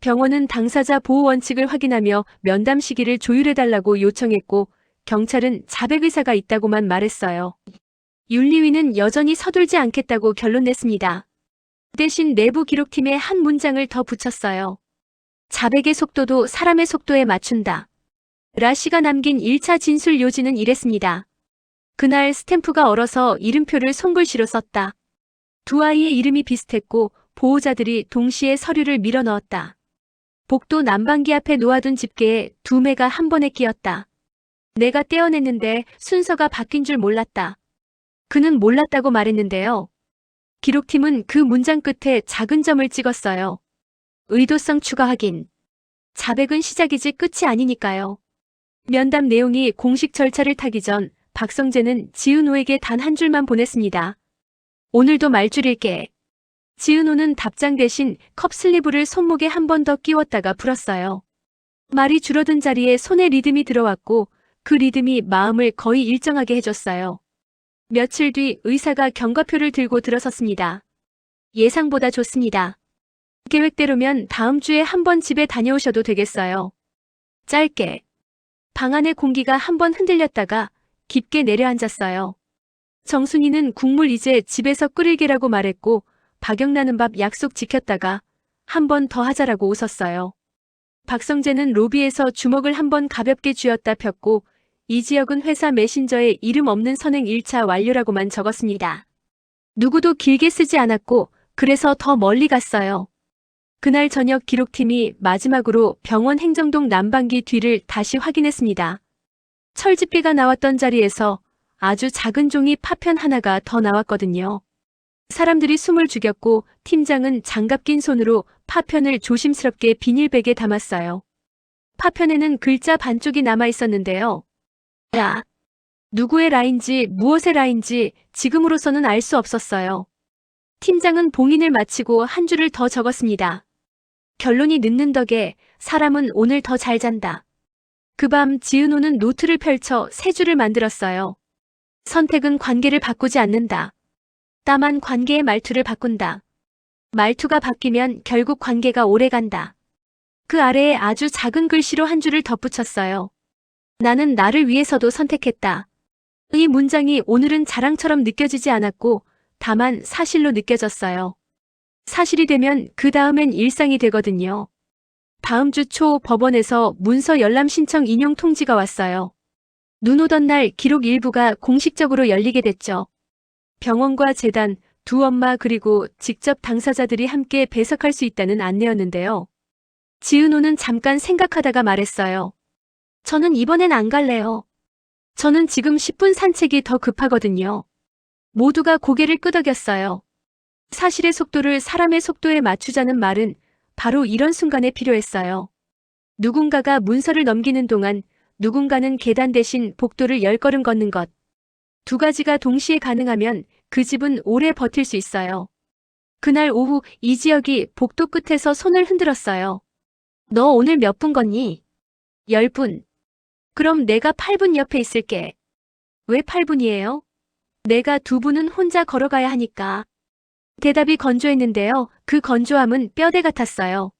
A: 병원은 당사자 보호 원칙을 확인하며 면담 시기를 조율해달라고 요청했고 경찰은 자백 의사가 있다고만 말했어요. 윤리위는 여전히 서둘지 않겠다고 결론 냈습니다. 대신 내부 기록팀에 한 문장을 더 붙였어요. 자백의 속도도 사람의 속도에 맞춘다. 라 씨가 남긴 1차 진술 요지는 이랬습니다. 그날 스탬프가 얼어서 이름표를 손글씨로 썼다. 두 아이의 이름이 비슷했고 보호자들이 동시에 서류를 밀어 넣었다. 복도 난방기 앞에 놓아둔 집게에 두 매가 한 번에 끼었다. 내가 떼어냈는데 순서가 바뀐 줄 몰랐다. 그는 몰랐다고 말했는데요. 기록팀은 그 문장 끝에 작은 점을 찍었어요. 의도성 추가 확인. 자백은 시작이지 끝이 아니니까요. 면담 내용이 공식 절차를 타기 전 박성재는 지은호에게 단 한 줄만 보냈습니다. 오늘도 말줄일게. 지은호는 답장 대신 컵슬리브를 손목에 한 번 더 끼웠다가 풀었어요. 말이 줄어든 자리에 손에 리듬이 들어왔고 그 리듬이 마음을 거의 일정하게 해줬어요. 며칠 뒤 의사가 경과표를 들고 들어섰습니다. 예상보다 좋습니다. 계획대로면 다음 주에 한 번 집에 다녀오셔도 되겠어요. 짧게. 방 안의 공기가 한 번 흔들렸다가 깊게 내려앉았어요. 정순이는 국물 이제 집에서 끓일게라고 말했고 박영란은 밥 약속 지켰다가 한 번 더 하자라고 웃었어요. 박성재는 로비에서 주먹을 한 번 가볍게 쥐었다 폈고 이지혁은 회사 메신저에 이름 없는 선행 1차 완료라고만 적었습니다. 누구도 길게 쓰지 않았고 그래서 더 멀리 갔어요. 그날 저녁 기록팀이 마지막으로 병원 행정동 난방기 뒤를 다시 확인했습니다. 철집게가 나왔던 자리에서 아주 작은 종이 파편 하나가 더 나왔거든요. 사람들이 숨을 죽였고 팀장은 장갑 낀 손으로 파편을 조심스럽게 비닐백에 담았어요. 파편에는 글자 반쪽이 남아 있었는데요. 야, 누구의 라인지 무엇의 라인지 지금으로서는 알 수 없었어요. 팀장은 봉인을 마치고 한 줄을 더 적었습니다. 결론이 늦는 덕에 사람은 오늘 더 잘 잔다. 그 밤 지은호는 노트를 펼쳐 세 줄을 만들었어요. 선택은 관계를 바꾸지 않는다. 다만 관계의 말투를 바꾼다. 말투가 바뀌면 결국 관계가 오래간다. 그 아래에 아주 작은 글씨로 한 줄을 덧붙였어요. 나는 나를 위해서도 선택했다. 이 문장이 오늘은 자랑처럼 느껴지지 않았고 다만 사실로 느껴졌어요. 사실이 되면 그 다음엔 일상이 되거든요. 다음 주 초 법원에서 문서 열람 신청 인용 통지가 왔어요. 눈 오던 날 기록 일부가 공식적으로 열리게 됐죠. 병원과 재단, 두 엄마 그리고 직접 당사자들이 함께 배석할 수 있다는 안내였는데요. 지은호는 잠깐 생각하다가 말했어요. 저는 이번엔 안 갈래요. 저는 지금 10분 산책이 더 급하거든요. 모두가 고개를 끄덕였어요. 사실의 속도를 사람의 속도에 맞추자는 말은 바로 이런 순간에 필요했어요. 누군가가 문서를 넘기는 동안 누군가는 계단 대신 복도를 10걸음 걷는 것. 두 가지가 동시에 가능하면 그 집은 오래 버틸 수 있어요. 그날 오후 이지혁이 복도 끝에서 손을 흔들었어요. 너 오늘 몇 분 걷니? 10분. 그럼 내가 8분 옆에 있을게. 왜 8분이에요? 내가 2분은 혼자 걸어가야 하니까. 대답이 건조했는데요. 그 건조함은 뼈대 같았어요.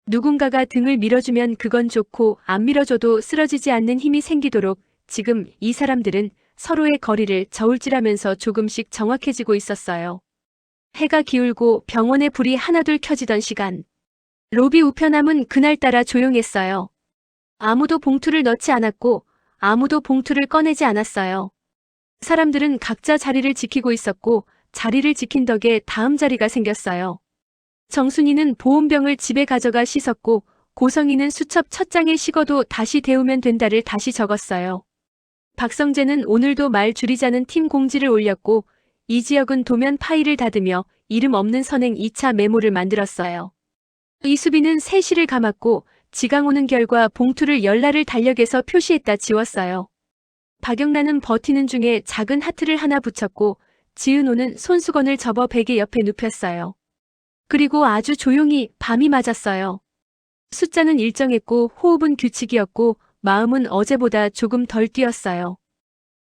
A: 누군가가 등을 밀어주면 그건 좋고 안 밀어줘도 쓰러지지 않는 힘이 생기도록 지금 이 사람들은 서로의 거리를 저울질하면서 조금씩 정확해지고 있었어요. 해가 기울고 병원의 불이 하나둘 켜지던 시간. 로비 우편함은 그날따라 조용했어요. 아무도 봉투를 넣지 않았고 아무도 봉투를 꺼내지 않았어요. 사람들은 각자 자리를 지키고 있었고 자리를 지킨 덕에 다음 자리가 생겼어요. 정순이는 보온병을 집에 가져가 씻었고 고성이는 수첩 첫 장에 식어도 다시 데우면 된다를 다시 적었어요. 박성재는 오늘도 말 줄이자는 팀 공지를 올렸고 이지혁은 도면 파일을 닫으며 이름 없는 선행 2차 메모를 만들었어요. 이수빈은 세시를 감았고 지강 오는 결과 봉투를 열날을 달력에서 표시했다 지웠어요. 박영란은 버티는 중에 작은 하트를 하나 붙였고 지은호는 손수건을 접어 베개 옆에 눕혔어요. 그리고 아주 조용히 밤이 맞았어요. 숫자는 일정했고 호흡은 규칙이었고 마음은 어제보다 조금 덜 뛰었어요.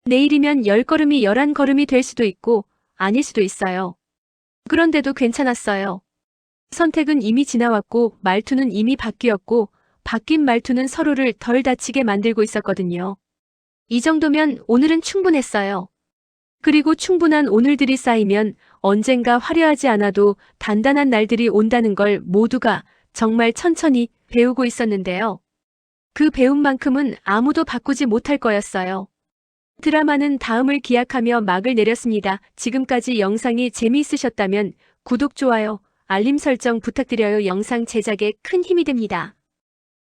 A: 내일이면 10걸음이 11걸음이 될 수도 있고 아닐 수도 있어요. 그런데도 괜찮았어요. 선택은 이미 지나왔고 말투는 이미 바뀌었고 바뀐 말투는 서로를 덜 다치게 만들고 있었거든요. 이 정도면 오늘은 충분했어요. 그리고 충분한 오늘들이 쌓이면 언젠가 화려하지 않아도 단단한 날들이 온다는 걸 모두가 정말 천천히 배우고 있었는데요. 그 배움만큼은 아무도 바꾸지 못할 거였어요. 드라마는 다음을 기약하며 막을 내렸습니다. 지금까지 영상이 재미있으셨다면 구독, 좋아요, 알림 설정 부탁드려요. 영상 제작에 큰 힘이 됩니다.